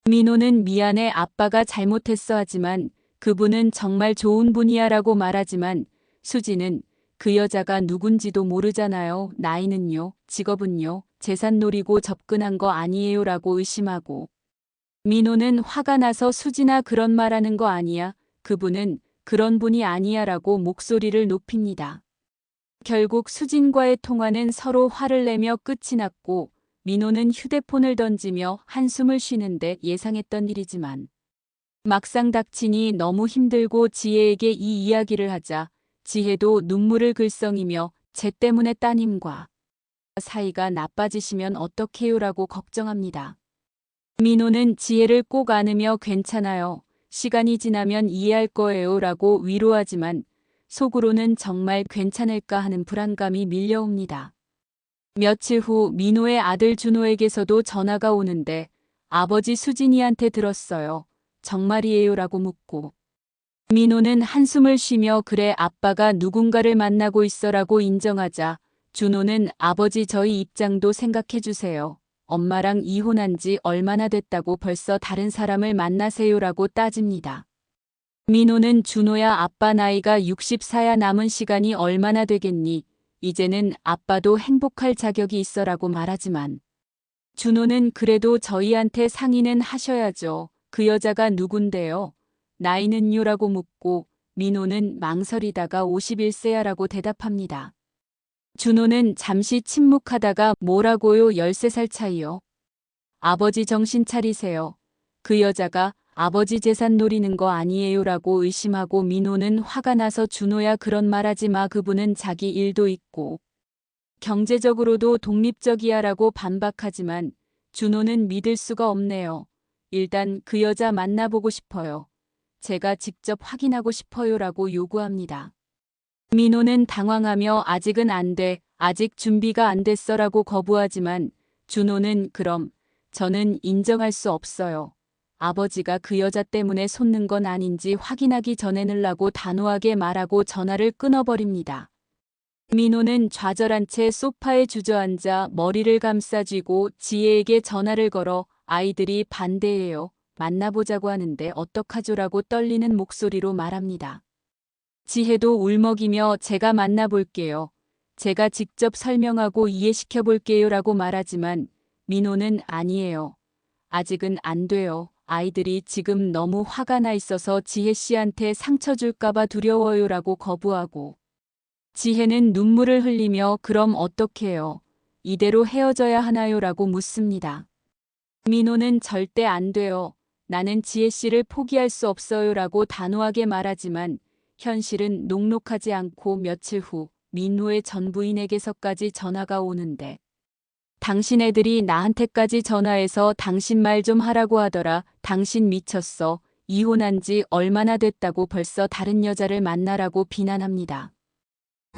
민호는 미안해 아빠가 잘못했어 하지만 그분은 정말 좋은 분이야 라고 말하지만 수진은 그 여자가 누군지도 모르잖아요. 나이는요, 직업은요, 재산 노리고 접근한 거 아니에요 라고 의심하고 민호는 화가 나서 수진아 그런 말하는 거 아니야. 그분은 그런 분이 아니야 라고 목소리를 높입니다. 결국 수진과의 통화는 서로 화를 내며 끝이 났고 민호는 휴대폰을 던지며 한숨을 쉬는데 예상했던 일이지만 막상 닥치니 너무 힘들고 지혜에게 이 이야기를 하자 지혜도 눈물을 글썽이며 쟤 때문에 따님과 사이가 나빠지시면 어떡해요 라고 걱정합니다. 민호는 지혜를 꼭 안으며 괜찮아요. 시간이 지나면 이해할 거예요 라고 위로하지만 속으로는 정말 괜찮을까 하는 불안감이 밀려옵니다. 며칠 후 민호의 아들 준호에게서도 전화가 오는데 아버지 수진이한테 들었어요. 정말이에요 라고 묻고 민호는 한숨을 쉬며 그래 아빠가 누군가를 만나고 있어라고 인정하자 준호는 아버지 저희 입장도 생각해 주세요. 엄마랑 이혼한 지 얼마나 됐다고 벌써 다른 사람을 만나세요라고 따집니다. 민호는 준호야 아빠 나이가 64야 남은 시간이 얼마나 되겠니? 이제는 아빠도 행복할 자격이 있어라고 말하지만 준호는 그래도 저희한테 상의는 하셔야죠. 그 여자가 누군데요? 나이는요? 라고 묻고 민호는 망설이다가 51세야 라고 대답합니다. 준호는 잠시 침묵하다가 뭐라고요? 13살 차이요. 아버지 정신 차리세요. 그 여자가 아버지 재산 노리는 거 아니에요 라고 의심하고 민호는 화가 나서 준호야 그런 말하지 마 그분은 자기 일도 있고 경제적으로도 독립적이야 라고 반박하지만 준호는 믿을 수가 없네요. 일단 그 여자 만나보고 싶어요. 제가 직접 확인하고 싶어요 라고 요구합니다. 민호는 당황하며 아직은 안 돼. 아직 준비가 안 됐어 라고 거부하지만 준호는 그럼 저는 인정할 수 없어요. 아버지가 그 여자 때문에 솟는 건 아닌지 확인하기 전에는 라고 단호하게 말하고 전화를 끊어버립니다. 민호는 좌절한 채 소파에 주저앉아 머리를 감싸쥐고 지혜에게 전화를 걸어 아이들이 반대해요. 만나보자고 하는데 어떡하죠라고 떨리는 목소리로 말합니다. 지혜도 울먹이며 제가 만나볼게요. 제가 직접 설명하고 이해시켜 볼게요 라고 말하지만 민호는 아니에요. 아직은 안 돼요. 아이들이 지금 너무 화가 나 있어서 지혜 씨한테 상처 줄까봐 두려워요라고 거부하고 지혜는 눈물을 흘리며 그럼 어떡해요? 이대로 헤어져야 하나요라고 묻습니다. 민호는 절대 안 돼요. 나는 지혜 씨를 포기할 수 없어요라고 단호하게 말하지만 현실은 녹록하지 않고 며칠 후 민호의 전 부인에게서까지 전화가 오는데 당신 애들이 나한테까지 전화해서 당신 말 좀 하라고 하더라. 당신 미쳤어. 이혼한 지 얼마나 됐다고 벌써 다른 여자를 만나라고 비난합니다.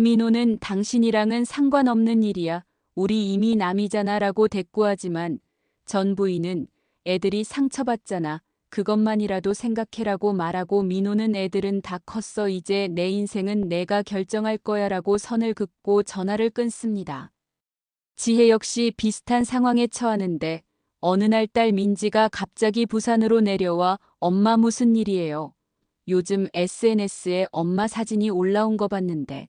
민호는 당신이랑은 상관없는 일이야. 우리 이미 남이잖아 라고 대꾸하지만 전 부인은 애들이 상처받잖아. 그것만이라도 생각해라고 말하고 민호는 애들은 다 컸어. 이제 내 인생은 내가 결정할 거야 라고 선을 긋고 전화를 끊습니다. 지혜 역시 비슷한 상황에 처하는데 어느 날 딸 민지가 갑자기 부산으로 내려와 엄마 무슨 일이에요? 요즘 SNS에 엄마 사진이 올라온 거 봤는데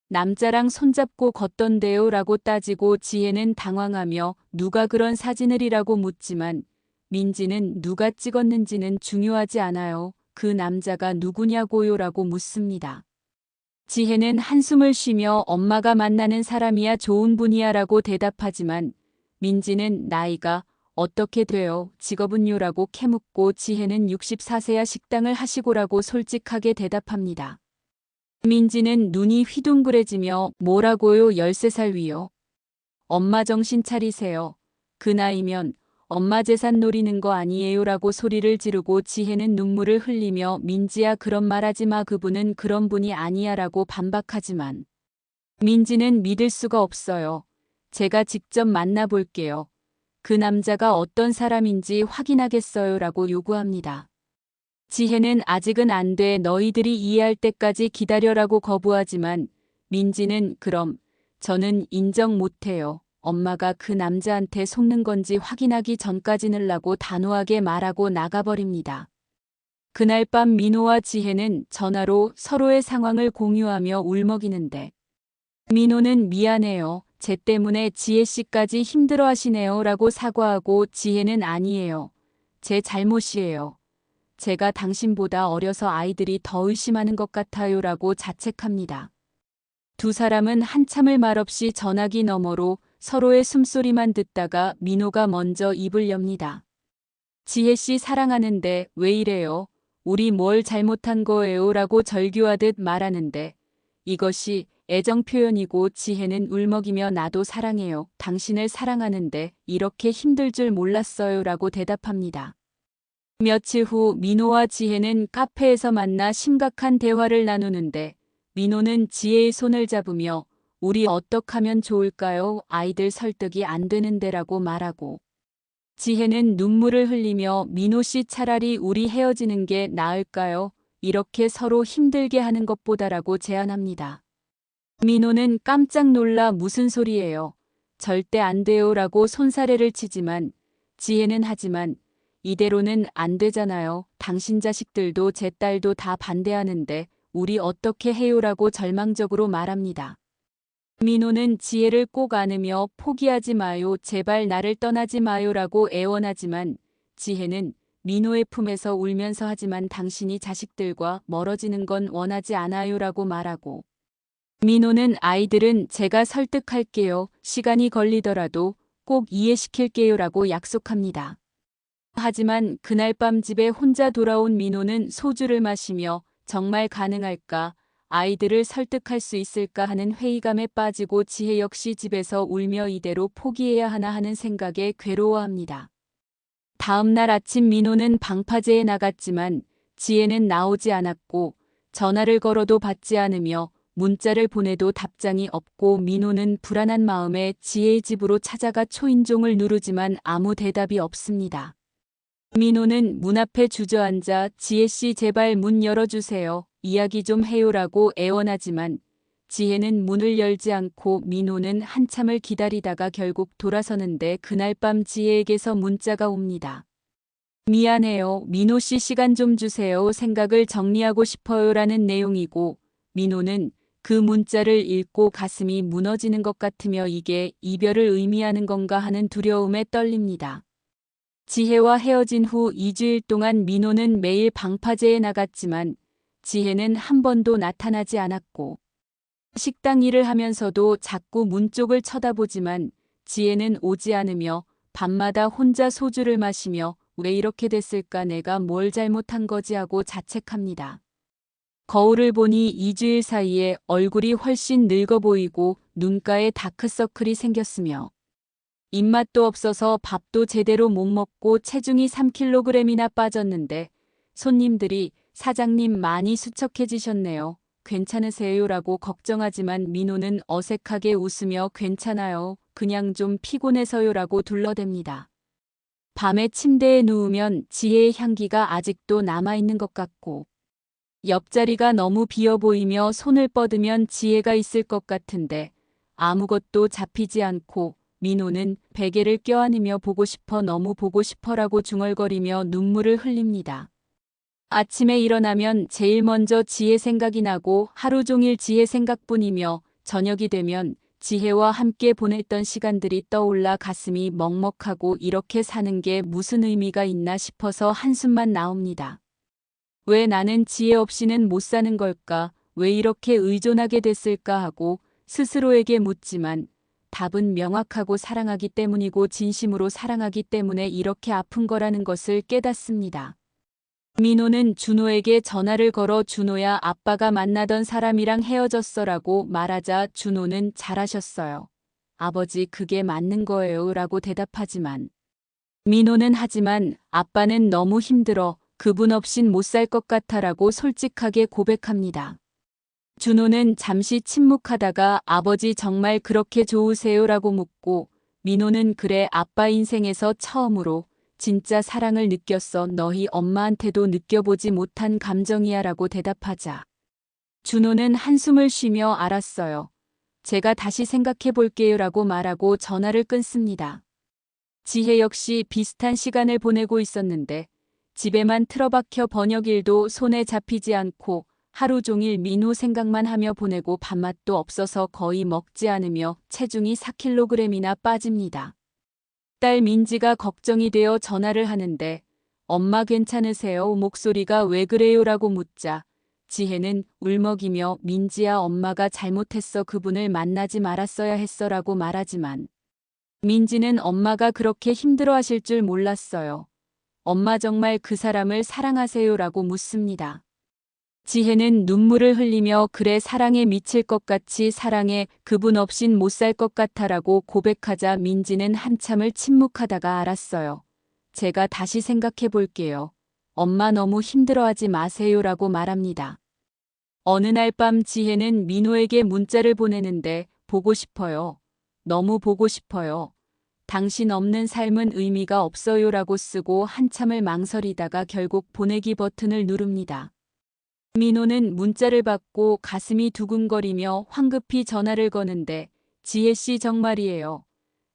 남자랑 손잡고 걷던데요 라고 따지고 지혜는 당황하며 누가 그런 사진을이라고 묻지만 민지는 누가 찍었는지는 중요하지 않아요. 그 남자가 누구냐고요 라고 묻습니다. 지혜는 한숨을 쉬며 엄마가 만나는 사람이야 좋은 분이야 라고 대답하지만 민지는 나이가 어떻게 돼요? 직업은요? 라고 캐묻고 지혜는 64세야 식당을 하시고라고 솔직하게 대답합니다. 민지는 눈이 휘둥그레지며 뭐라고요? 13살 위요. 엄마 정신 차리세요. 그 나이면 엄마 재산 노리는 거 아니에요 라고 소리를 지르고 지혜는 눈물을 흘리며 민지야 그런 말하지 마 그분은 그런 분이 아니야 라고 반박하지만 민지는 믿을 수가 없어요. 제가 직접 만나볼게요. 그 남자가 어떤 사람인지 확인하겠어요 라고 요구합니다. 지혜는 아직은 안 돼 너희들이 이해할 때까지 기다려라고 거부하지만 민지는 그럼 저는 인정 못해요. 엄마가 그 남자한테 속는 건지 확인하기 전까지는 라고 단호하게 말하고 나가버립니다. 그날 밤 민호와 지혜는 전화로 서로의 상황을 공유하며 울먹이는데 민호는 미안해요. 쟤 때문에 지혜 씨까지 힘들어 하시네요 라고 사과하고 지혜는 아니에요. 제 잘못이에요. 제가 당신보다 어려서 아이들이 더 의심하는 것 같아요 라고 자책합니다. 두 사람은 한참을 말없이 전화기 너머로 서로의 숨소리만 듣다가 민호가 먼저 입을 엽니다. 지혜 씨 사랑하는데 왜 이래요? 우리 뭘 잘못한 거예요? 라고 절규하듯 말하는데 이것이 애정 표현이고 지혜는 울먹이며 나도 사랑해요. 당신을 사랑하는데 이렇게 힘들 줄 몰랐어요. 라고 대답합니다. 며칠 후 민호와 지혜는 카페에서 만나 심각한 대화를 나누는데 민호는 지혜의 손을 잡으며 우리 어떡하면 좋을까요? 아이들 설득이 안 되는데라고 말하고 지혜는 눈물을 흘리며 민호 씨 차라리 우리 헤어지는 게 나을까요? 이렇게 서로 힘들게 하는 것보다라고 제안합니다. 민호는 깜짝 놀라 무슨 소리예요? 절대 안 돼요 라고 손사래를 치지만 지혜는 하지만 이대로는 안 되잖아요. 당신 자식들도 제 딸도 다 반대하는데 우리 어떻게 해요라고 절망적으로 말합니다. 민호는 지혜를 꼭 안으며 포기하지 마요. 제발 나를 떠나지 마요라고 애원하지만 지혜는 민호의 품에서 울면서 하지만 당신이 자식들과 멀어지는 건 원하지 않아요라고 말하고 민호는 아이들은 제가 설득할게요. 시간이 걸리더라도 꼭 이해시킬게요라고 약속합니다. 하지만 그날 밤 집에 혼자 돌아온 민호는 소주를 마시며 정말 가능할까? 아이들을 설득할 수 있을까 하는 회의감에 빠지고 지혜 역시 집에서 울며 이대로 포기해야 하나 하는 생각에 괴로워합니다. 다음 날 아침 민호는 방파제에 나갔지만 지혜는 나오지 않았고 전화를 걸어도 받지 않으며 문자를 보내도 답장이 없고 민호는 불안한 마음에 지혜의 집으로 찾아가 초인종을 누르지만 아무 대답이 없습니다. 민호는 문 앞에 주저앉아 지혜씨 제발 문 열어주세요. 이야기 좀 해요라고 애원하지만 지혜는 문을 열지 않고 민호는 한참을 기다리다가 결국 돌아서는데 그날 밤 지혜에게서 문자가 옵니다. 미안해요. 민호씨 시간 좀 주세요. 생각을 정리하고 싶어요라는 내용이고 민호는 그 문자를 읽고 가슴이 무너지는 것 같으며 이게 이별을 의미하는 건가 하는 두려움에 떨립니다. 지혜와 헤어진 후 2주일 동안 민호는 매일 방파제에 나갔지만 지혜는 한 번도 나타나지 않았고, 식당 일을 하면서도 자꾸 문 쪽을 쳐다보지만 지혜는 오지 않으며 밤마다 혼자 소주를 마시며 왜 이렇게 됐을까, 내가 뭘 잘못한 거지 하고 자책합니다. 거울을 보니 2주일 사이에 얼굴이 훨씬 늙어 보이고 눈가에 다크서클이 생겼으며 입맛도 없어서 밥도 제대로 못 먹고 체중이 3kg이나 빠졌는데 손님들이 "사장님 많이 수척해지셨네요. 괜찮으세요?"라고 걱정하지만 민호는 어색하게 웃으며 "괜찮아요. 그냥 좀 피곤해서요."라고 둘러댑니다. 밤에 침대에 누우면 지혜의 향기가 아직도 남아있는 것 같고, 옆자리가 너무 비어 보이며 손을 뻗으면 지혜가 있을 것 같은데 아무것도 잡히지 않고 민호는 베개를 껴안으며 "보고 싶어, 너무 보고 싶어라고 중얼거리며 눈물을 흘립니다. 아침에 일어나면 제일 먼저 지혜 생각이 나고 하루 종일 지혜 생각뿐이며 저녁이 되면 지혜와 함께 보냈던 시간들이 떠올라 가슴이 먹먹하고 이렇게 사는 게 무슨 의미가 있나 싶어서 한숨만 나옵니다. 왜 나는 지혜 없이는 못 사는 걸까? 왜 이렇게 의존하게 됐을까 하고 스스로에게 묻지만 답은 명확하고 사랑하기 때문이고 진심으로 사랑하기 때문에 이렇게 아픈 거라는 것을 깨닫습니다. 민호는 준호에게 전화를 걸어 "준호야, 아빠가 만나던 사람이랑 헤어졌어라고 말하자 준호는 "잘하셨어요. 아버지, 그게 맞는 거예요 라고 대답하지만 민호는 "하지만 아빠는 너무 힘들어. 그분 없인 못 살 것 같아라고 솔직하게 고백합니다. 준호는 잠시 침묵하다가 "아버지 정말 그렇게 좋으세요라고 묻고 민호는 "그래, 아빠 인생에서 처음으로 진짜 사랑을 느꼈어. 너희 엄마한테도 느껴보지 못한 감정이야 라고 대답하자 준호는 한숨을 쉬며 "알았어요. 제가 다시 생각해 볼게요 라고 말하고 전화를 끊습니다. 지혜 역시 비슷한 시간을 보내고 있었는데 집에만 틀어박혀 번역일도 손에 잡히지 않고 하루 종일 민호 생각만 하며 보내고 밥맛도 없어서 거의 먹지 않으며 체중이 4kg이나 빠집니다. 딸 민지가 걱정이 되어 전화를 하는데 "엄마 괜찮으세요? 목소리가 왜 그래요?" 라고 묻자 지혜는 울먹이며 "민지야, 엄마가 잘못했어. 그분을 만나지 말았어야 했어 라고 말하지만 민지는 "엄마가 그렇게 힘들어하실 줄 몰랐어요. 엄마 정말 그 사람을 사랑하세요?" 라고 묻습니다. 지혜는 눈물을 흘리며 "그래, 사랑에 미칠 것 같이 사랑해. 그분 없인 못 살 것 같아 라고 고백하자 민지는 한참을 침묵하다가 "알았어요. 제가 다시 생각해 볼게요. 엄마 너무 힘들어하지 마세요 라고 말합니다. 어느 날 밤 지혜는 민호에게 문자를 보내는데 "보고 싶어요. 너무 보고 싶어요. 당신 없는 삶은 의미가 없어요 라고 쓰고 한참을 망설이다가 결국 보내기 버튼을 누릅니다. 민호는 문자를 받고 가슴이 두근거리며 황급히 전화를 거는데 "지혜씨, 정말이에요.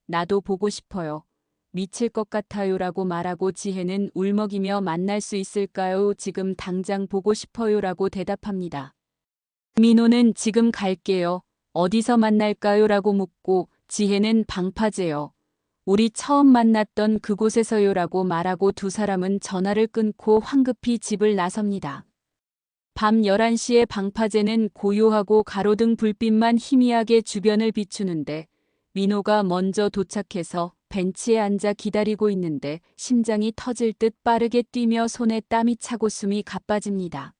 나도 보고 싶어요. 미칠 것 같아요 라고 말하고 지혜는 울먹이며 "만날 수 있을까요? 지금 당장 보고 싶어요 라고 대답합니다. 민호는 "지금 갈게요. 어디서 만날까요? 라고 묻고 지혜는 "방파제요. 우리 처음 만났던 그곳에서요 라고 말하고 두 사람은 전화를 끊고 황급히 집을 나섭니다. 밤 11시에 방파제는 고요하고 가로등 불빛만 희미하게 주변을 비추는데 민호가 먼저 도착해서 벤치에 앉아 기다리고 있는데 심장이 터질 듯 빠르게 뛰며 손에 땀이 차고 숨이 가빠집니다.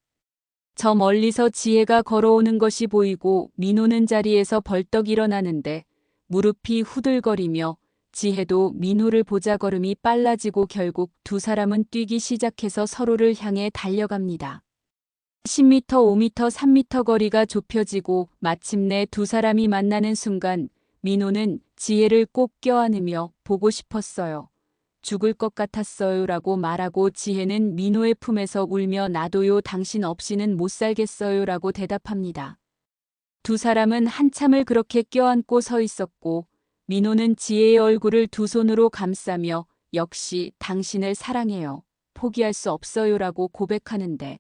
저 멀리서 지혜가 걸어오는 것이 보이고 민호는 자리에서 벌떡 일어나는데 무릎이 후들거리며 지혜도 민호를 보자 걸음이 빨라지고 결국 두 사람은 뛰기 시작해서 서로를 향해 달려갑니다. 10m, 5m, 3m 거리가 좁혀지고 마침내 두 사람이 만나는 순간 민호는 지혜를 꼭 껴안으며 "보고 싶었어요. 죽을 것 같았어요 라고 말하고 지혜는 민호의 품에서 울며 "나도요. 당신 없이는 못 살겠어요 라고 대답합니다. 두 사람은 한참을 그렇게 껴안고 서 있었고 민호는 지혜의 얼굴을 두 손으로 감싸며 "역시 당신을 사랑해요. 포기할 수 없어요 라고 고백하는데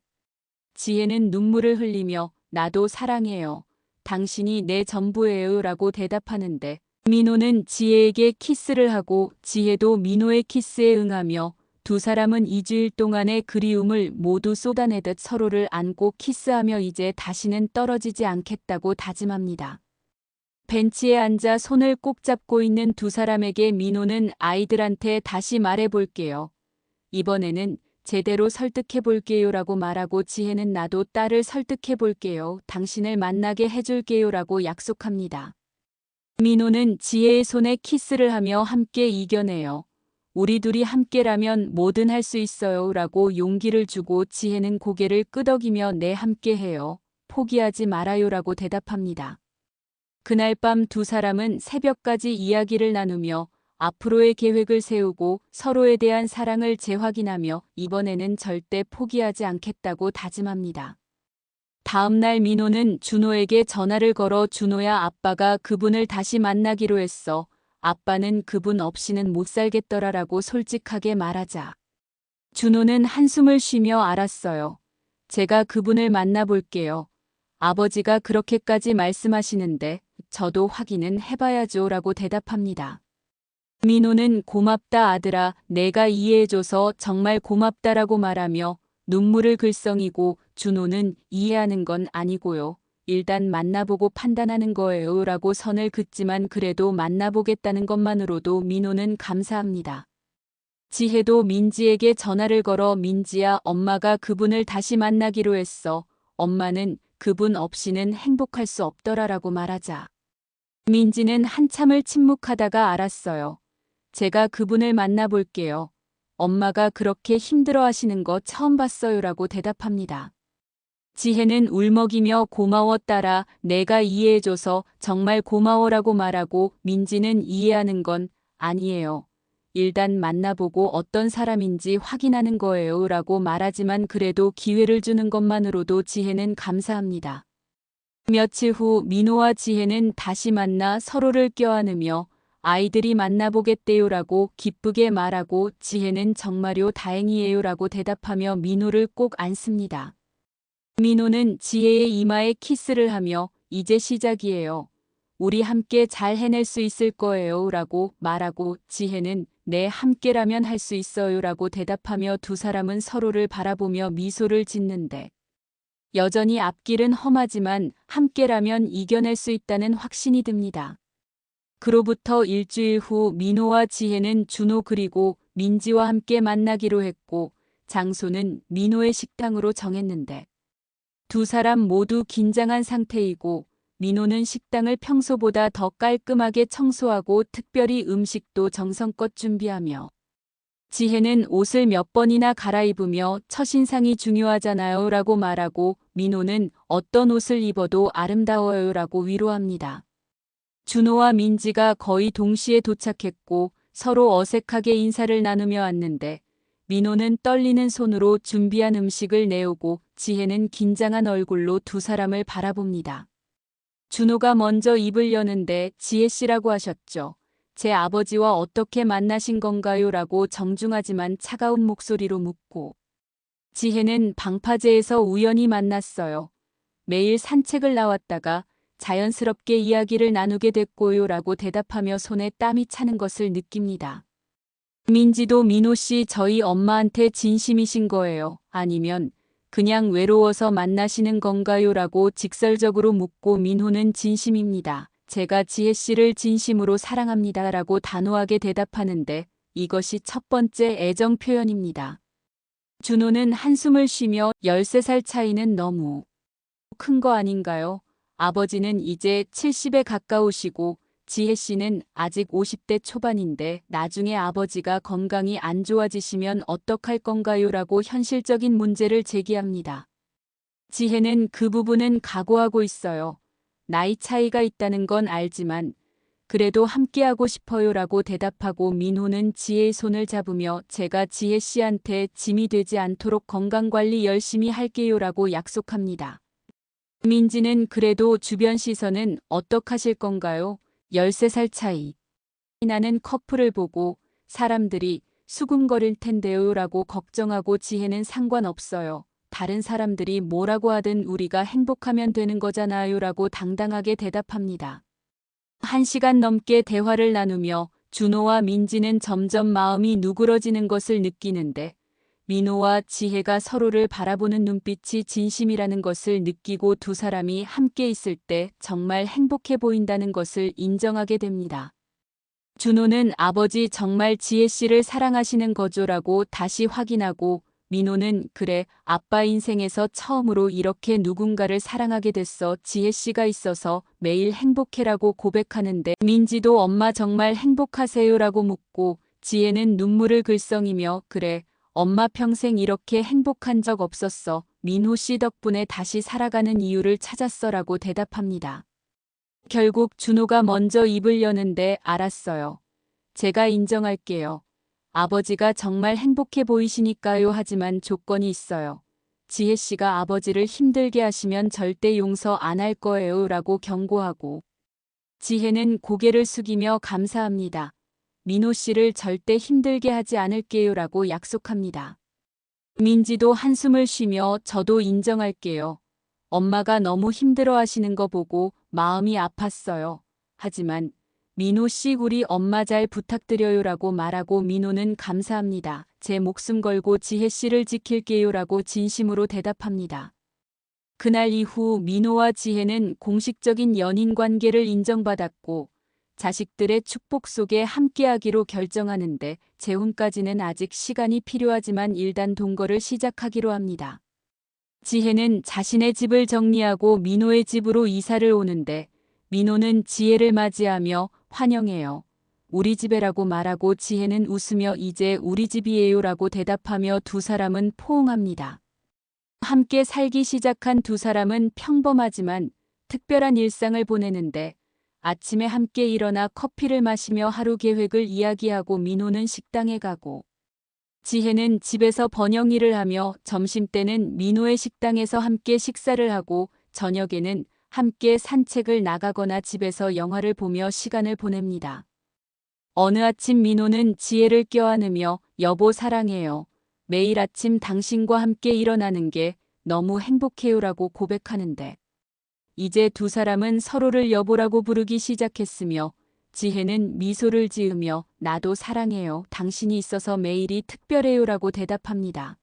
지혜는 눈물을 흘리며 "나도 사랑해요. 당신이 내 전부예요 라고 대답하는데 민호는 지혜에게 키스를 하고 지혜도 민호의 키스에 응하며 두 사람은 2주일 동안의 그리움을 모두 쏟아내듯 서로를 안고 키스하며 이제 다시는 떨어지지 않겠다고 다짐합니다. 벤치에 앉아 손을 꼭 잡고 있는 두 사람에게 민호는 아이들한테 다시 말해볼게요. 이번에는 제대로 설득해볼게요라고 말하고 지혜는 나도 딸을 설득해볼게요. 당신을 만나게 해줄게요라고 약속합니다. 민호는 지혜의 손에 키스를 하며 함께 이겨내요. 우리 둘이 함께라면 뭐든 할 수 있어요 라고 용기를 주고 지혜는 고개를 끄덕이며 네 함께해요. 포기하지 말아요라고 대답합니다. 그날 밤 두 사람은 새벽까지 이야기를 나누며 앞으로의 계획을 세우고 서로에 대한 사랑을 재확인하며 이번에는 절대 포기하지 않겠다고 다짐합니다. 다음 날 민호는 준호에게 전화를 걸어 준호야 아빠가 그분을 다시 만나기로 했어. 아빠는 그분 없이는 못 살겠더라라고 솔직하게 말하자. 준호는 한숨을 쉬며 알았어요. 제가 그분을 만나볼게요. 아버지가 그렇게까지 말씀하시는데 저도 확인은 해봐야죠 라고 대답합니다. 민호는 고맙다 아들아 내가 이해해줘서 정말 고맙다라고 말하며 눈물을 글썽이고 준호는 이해하는 건 아니고요. 일단 만나보고 판단하는 거예요 라고 선을 긋지만 그래도 만나보겠다는 것만으로도 민호는 감사합니다. 지혜도 민지에게 전화를 걸어 민지야 엄마가 그분을 다시 만나기로 했어. 엄마는 그분 없이는 행복할 수 없더라라고 말하자. 민지는 한참을 침묵하다가 알았어요. 제가 그분을 만나볼게요. 엄마가 그렇게 힘들어 하시는 거 처음 봤어요라고 대답합니다. 지혜는 울먹이며 고마워 딸아 내가 이해해줘서 정말 고마워라고 말하고 민지는 이해하는 건 아니에요. 일단 만나보고 어떤 사람인지 확인하는 거예요 라고 말하지만 그래도 기회를 주는 것만으로도 지혜는 감사합니다. 며칠 후 민호와 지혜는 다시 만나 서로를 껴안으며 아이들이 만나보겠대요라고 기쁘게 말하고 지혜는 정말요 다행이에요라고 대답하며 민호를 꼭 안습니다. 민호는 지혜의 이마에 키스를 하며 이제 시작이에요. 우리 함께 잘 해낼 수 있을 거예요 라고 말하고 지혜는 네 함께라면 할 수 있어요 라고 대답하며 두 사람은 서로를 바라보며 미소를 짓는데 여전히 앞길은 험하지만 함께라면 이겨낼 수 있다는 확신이 듭니다. 그로부터 일주일 후 민호와 지혜는 준호 그리고 민지와 함께 만나기로 했고 장소는 민호의 식당으로 정했는데 두 사람 모두 긴장한 상태이고 민호는 식당을 평소보다 더 깔끔하게 청소하고 특별히 음식도 정성껏 준비하며 지혜는 옷을 몇 번이나 갈아입으며 첫인상이 중요하잖아요 라고 말하고 민호는 어떤 옷을 입어도 아름다워요 라고 위로합니다. 준호와 민지가 거의 동시에 도착했고 서로 어색하게 인사를 나누며 왔는데 민호는 떨리는 손으로 준비한 음식을 내오고 지혜는 긴장한 얼굴로 두 사람을 바라봅니다. 준호가 먼저 입을 여는데 지혜 씨라고 하셨죠. 제 아버지와 어떻게 만나신 건가요? 라고 정중하지만 차가운 목소리로 묻고 지혜는 방파제에서 우연히 만났어요. 매일 산책을 나왔다가 자연스럽게 이야기를 나누게 됐고요 라고 대답하며 손에 땀이 차는 것을 느낍니다. 민지도 민호 씨 저희 엄마한테 진심이신 거예요? 아니면 그냥 외로워서 만나시는 건가요? 라고 직설적으로 묻고 민호는 진심입니다. 제가 지혜 씨를 진심으로 사랑합니다. 라고 단호하게 대답하는데 이것이 첫 번째 애정 표현입니다. 준호는 한숨을 쉬며 13살 차이는 너무 큰 거 아닌가요? 아버지는 이제 70에 가까우시고 지혜 씨는 아직 50대 초반인데 나중에 아버지가 건강이 안 좋아지시면 어떡할 건가요? 라고 현실적인 문제를 제기합니다. 지혜는 그 부분은 각오하고 있어요. 나이 차이가 있다는 건 알지만 그래도 함께하고 싶어요 라고 대답하고 민호는 지혜의 손을 잡으며 제가 지혜 씨한테 짐이 되지 않도록 건강관리 열심히 할게요 라고 약속합니다. 민지는 그래도 주변 시선은 어떡하실 건가요? 13살 차이 나는 커플을 보고 사람들이 수군거릴 텐데요 라고 걱정하고 지혜는 상관없어요. 다른 사람들이 뭐라고 하든 우리가 행복하면 되는 거잖아요 라고 당당하게 대답합니다. 1시간 넘게 대화를 나누며 준호와 민지는 점점 마음이 누그러지는 것을 느끼는데 민호와 지혜가 서로를 바라보는 눈빛이 진심이라는 것을 느끼고 두 사람이 함께 있을 때 정말 행복해 보인다는 것을 인정하게 됩니다. 준호는 아버지 정말 지혜 씨를 사랑하시는 거죠라고 다시 확인하고 민호는 그래 아빠 인생에서 처음으로 이렇게 누군가를 사랑하게 됐어 지혜 씨가 있어서 매일 행복해라고 고백하는데 민지도 엄마 정말 행복하세요라고 묻고 지혜는 눈물을 글썽이며 그래 엄마 평생 이렇게 행복한 적 없었어 민호 씨 덕분에 다시 살아가는 이유를 찾았어라고 대답합니다. 결국 준호가 먼저 입을 여는데 알았어요. 제가 인정할게요. 아버지가 정말 행복해 보이시니까요. 하지만 조건이 있어요. 지혜 씨가 아버지를 힘들게 하시면 절대 용서 안 할 거예요. 라고 경고하고 지혜는 고개를 숙이며 감사합니다. 민호 씨를 절대 힘들게 하지 않을게요. 라고 약속합니다. 민지도 한숨을 쉬며 저도 인정할게요. 엄마가 너무 힘들어 하시는 거 보고 마음이 아팠어요. 하지만 민호 씨 우리 엄마 잘 부탁드려요라고 말하고 민호는 감사합니다. 제 목숨 걸고 지혜 씨를 지킬게요라고 진심으로 대답합니다. 그날 이후 민호와 지혜는 공식적인 연인 관계를 인정받았고 자식들의 축복 속에 함께하기로 결정하는데 재혼까지는 아직 시간이 필요하지만 일단 동거를 시작하기로 합니다. 지혜는 자신의 집을 정리하고 민호의 집으로 이사를 오는데 민호는 지혜를 맞이하며 환영해요. 우리 집에라고 말하고 지혜는 웃으며 이제 우리 집이에요라고 대답하며 두 사람은 포옹합니다. 함께 살기 시작한 두 사람은 평범하지만 특별한 일상을 보내는데 아침에 함께 일어나 커피를 마시며 하루 계획을 이야기하고 민호는 식당에 가고 지혜는 집에서 번영 일을 하며 점심때는 민호의 식당에서 함께 식사를 하고 저녁에는 함께 산책을 나가거나 집에서 영화를 보며 시간을 보냅니다. 어느 아침 민호는 지혜를 껴안으며 여보 사랑해요. 매일 아침 당신과 함께 일어나는 게 너무 행복해요라고 고백하는데 이제 두 사람은 서로를 여보라고 부르기 시작했으며 지혜는 미소를 지으며 나도 사랑해요. 당신이 있어서 매일이 특별해요라고 대답합니다.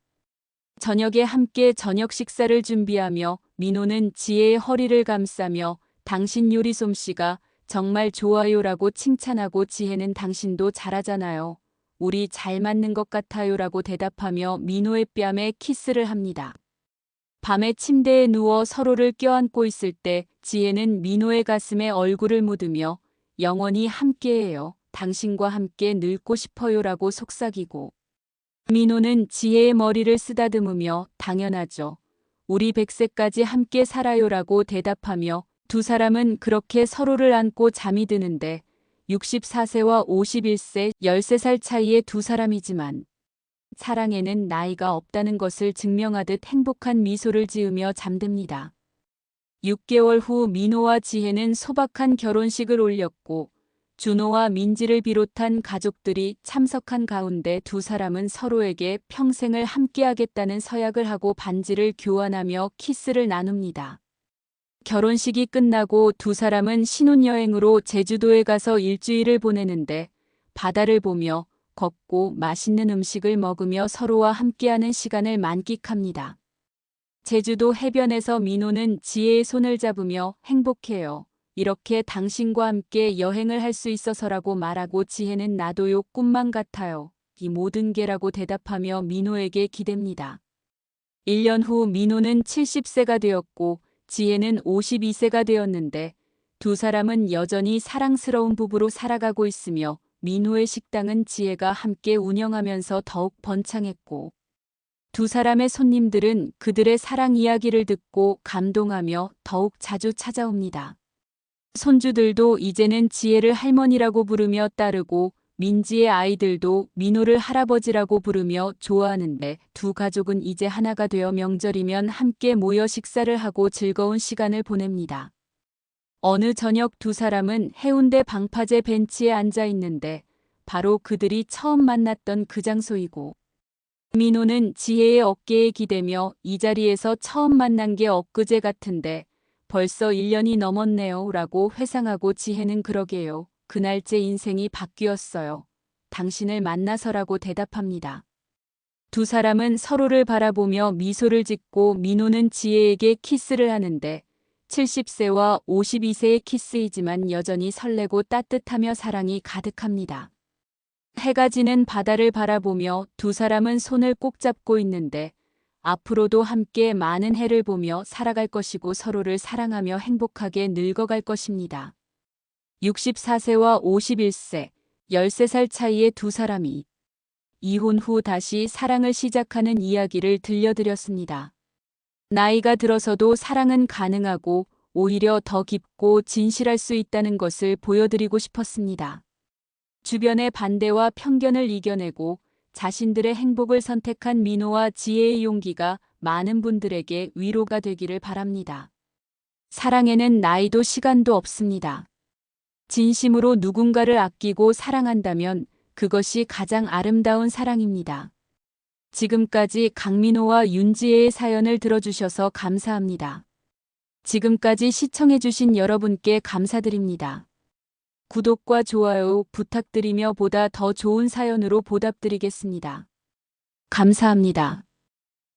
저녁에 함께 저녁 식사를 준비하며 민호는 지혜의 허리를 감싸며 당신 요리 솜씨가 정말 좋아요라고 칭찬하고 지혜는 당신도 잘하잖아요. 우리 잘 맞는 것 같아요라고 대답하며 민호의 뺨에 키스를 합니다. 밤에 침대에 누워 서로를 껴안고 있을 때 지혜는 민호의 가슴에 얼굴을 묻으며 영원히 함께해요. 당신과 함께 늙고 싶어요라고 속삭이고 민호는 지혜의 머리를 쓰다듬으며 당연하죠. 우리 100세까지 함께 살아요라고 대답하며 두 사람은 그렇게 서로를 안고 잠이 드는데 64세와 51세, 13살 차이의 두 사람이지만 사랑에는 나이가 없다는 것을 증명하듯 행복한 미소를 지으며 잠듭니다. 6개월 후 민호와 지혜는 소박한 결혼식을 올렸고 준호와 민지를 비롯한 가족들이 참석한 가운데 두 사람은 서로에게 평생을 함께하겠다는 서약을 하고 반지를 교환하며 키스를 나눕니다. 결혼식이 끝나고 두 사람은 신혼여행으로 제주도에 가서 일주일을 보내는데 바다를 보며 걷고 맛있는 음식을 먹으며 서로와 함께하는 시간을 만끽합니다. 제주도 해변에서 민호는 지혜의 손을 잡으며 행복해요. 이렇게 당신과 함께 여행을 할 수 있어서라고 말하고 지혜는 나도요 꿈만 같아요. 이 모든 게라고 대답하며 민호에게 기댑니다. 1년 후 민호는 70세가 되었고 지혜는 52세가 되었는데 두 사람은 여전히 사랑스러운 부부로 살아가고 있으며 민호의 식당은 지혜가 함께 운영하면서 더욱 번창했고 두 사람의 손님들은 그들의 사랑 이야기를 듣고 감동하며 더욱 자주 찾아옵니다. 손주들도 이제는 지혜를 할머니라고 부르며 따르고 민지의 아이들도 민호를 할아버지라고 부르며 좋아하는데 두 가족은 이제 하나가 되어 명절이면 함께 모여 식사를 하고 즐거운 시간을 보냅니다. 어느 저녁 두 사람은 해운대 방파제 벤치에 앉아 있는데 바로 그들이 처음 만났던 그 장소이고 민호는 지혜의 어깨에 기대며 이 자리에서 처음 만난 게 엊그제 같은데 벌써 1년이 넘었네요. 라고 회상하고 지혜는 그러게요. 그날 제 인생이 바뀌었어요. 당신을 만나서라고 대답합니다. 두 사람은 서로를 바라보며 미소를 짓고 민호는 지혜에게 키스를 하는데 70세와 52세의 키스이지만 여전히 설레고 따뜻하며 사랑이 가득합니다. 해가 지는 바다를 바라보며 두 사람은 손을 꼭 잡고 있는데 앞으로도 함께 많은 해를 보며 살아갈 것이고 서로를 사랑하며 행복하게 늙어갈 것입니다. 64세와 51세, 13살 차이의 두 사람이 이혼 후 다시 사랑을 시작하는 이야기를 들려드렸습니다. 나이가 들어서도 사랑은 가능하고 오히려 더 깊고 진실할 수 있다는 것을 보여드리고 싶었습니다. 주변의 반대와 편견을 이겨내고 자신들의 행복을 선택한 민호와 지혜의 용기가 많은 분들에게 위로가 되기를 바랍니다. 사랑에는 나이도 시간도 없습니다. 진심으로 누군가를 아끼고 사랑한다면 그것이 가장 아름다운 사랑입니다. 지금까지 강민호와 윤지혜의 사연을 들어주셔서 감사합니다. 지금까지 시청해주신 여러분께 감사드립니다. 구독과 좋아요 부탁드리며 보다 더 좋은 사연으로 보답드리겠습니다. 감사합니다.